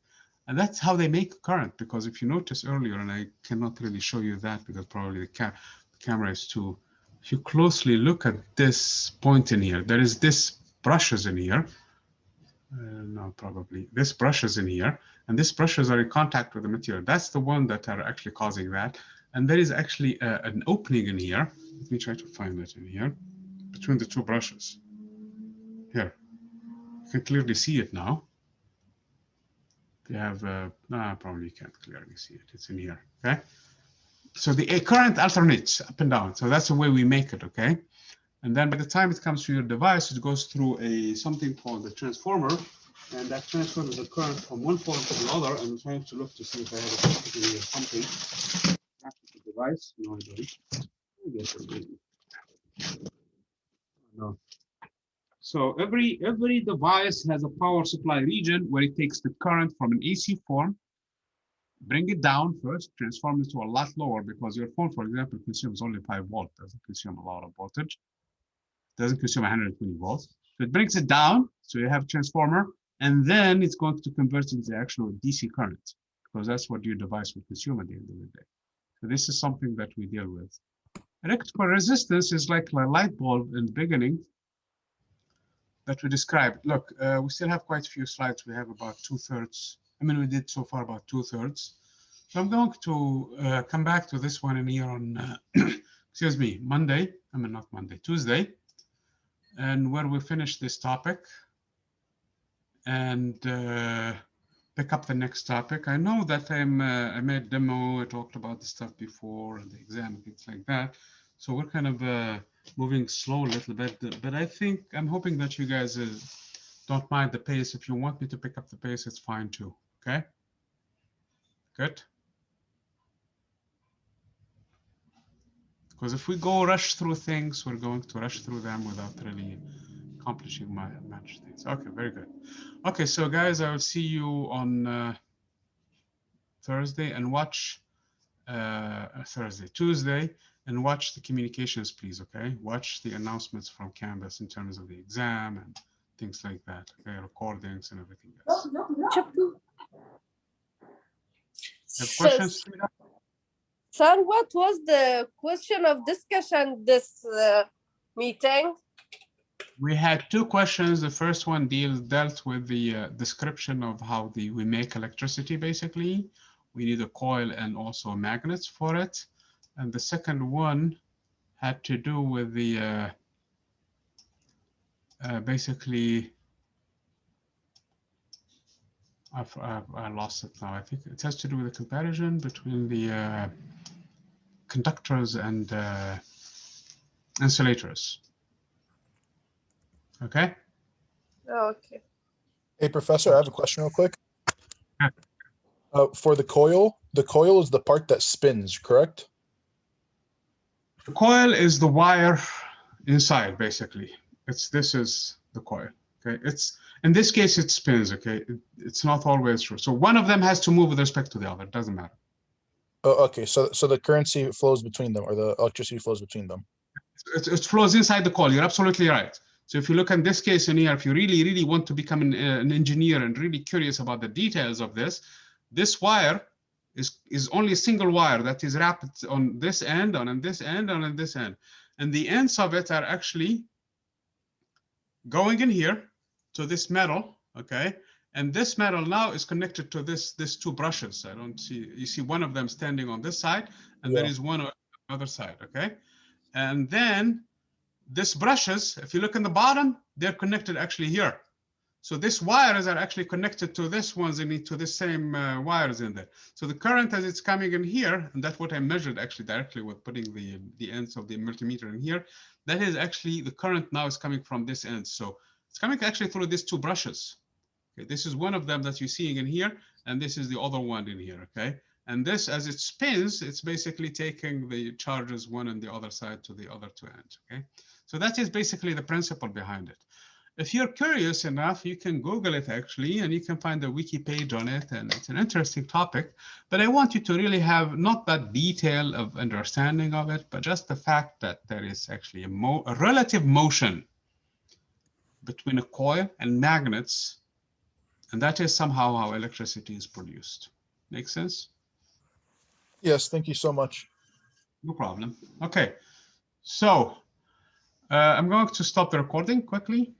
And that's how they make current, because if you notice earlier, and I cannot really show you that because probably the camera is too, if you closely look at this point in here, there is this brushes in here. No, probably this brushes in here, and these brushes are in contact with the material. That's the one that are actually causing that. And there is actually an opening in here. Let me try to find that in here, between the two brushes. Here, you can clearly see it now. You have, no, probably you can't clearly see it. It's in here, okay? So the current alternates up and down. So that's the way we make it, okay? And then by the time it comes to your device, it goes through something called the transformer, and that transfers the current from one form to the other. I'm trying to look to see if I have a picture here or something. The device, no, I don't. No. So every device has a power supply region where it takes the current from an AC form, bring it down first, transform it to a lot lower, because your phone, for example, consumes only 5 volt, doesn't consume a lot of voltage. doesn't consume 120 volts. So it brings it down. So you have a transformer, and then it's going to convert into the actual DC current, because that's what your device will consume at the end of the day. So this is something that we deal with. Electrical resistance is like a light bulb in the beginning that we described. Look, we still have quite a few slides. We have about 2/3. I mean, we did so far about 2/3. So I'm going to come back to this one in here on, excuse me, Monday. I mean, not Monday, Tuesday. And where we finish this topic and pick up the next topic. I know that I made demo, I talked about the stuff before and the exam and things like that. So we're kind of moving slow a little bit, but I think I'm hoping that you guys don't mind the pace. If you want me to pick up the pace, it's fine too, okay? Good. Because if we go rush through things, we're going to rush through them without really accomplishing much things. Okay, very good. Okay, so guys, I will see you on Thursday and watch Tuesday, and watch the communications, please. Okay, watch the announcements from campus in terms of the exam and things like that. Okay, recordings and everything else. Have questions? Sir, what was the question of discussion this meeting? We had two questions. The first one dealt with the description of how we make electricity, basically. We need a coil and also magnets for it. And the second one had to do with the basically, I lost it now. I think it has to do with the comparison between the conductors and insulators. Okay. Okay. Hey, Professor, I have a question real quick. Yeah. For the coil is the part that spins, correct? The coil is the wire inside, basically. This is the coil. Okay. In this case, it spins. Okay. It's not always true. So one of them has to move with respect to the other. It doesn't matter. Oh, okay. So the currency flows between them, or the electricity flows between them. It flows inside the coil. You're absolutely right. So if you look at this case in here, if you really want to become an engineer and really curious about the details of this wire is only a single wire that is wrapped on this end, on this end, on this end. And the ends of it are actually going in here to this metal, okay? And this metal now is connected to this two brushes. I don't see, you see one of them standing on this side, and Yeah. there is one on the other side, okay? And then this brushes, if you look in the bottom, they're connected actually here. So these wires are actually connected to this ones and to the same wires in there. So the current as it's coming in here, and that's what I measured actually directly with putting the ends of the multimeter in here, that is actually the current now is coming from this end. So it's coming actually through these two brushes. Okay, this is one of them that you're seeing in here, and this is the other one in here, okay? And this, as it spins, it's basically taking the charges one on the other side to the other two ends, okay? So that is basically the principle behind it. If you're curious enough, you can Google it actually, and you can find a wiki page on it, and it's an interesting topic. But I want you to really have not that detail of understanding of it, but just the fact that there is actually a relative motion between a coil and magnets, and that is somehow how electricity is produced. Make sense? Yes, thank you so much. No problem. Okay, so I'm going to stop the recording quickly.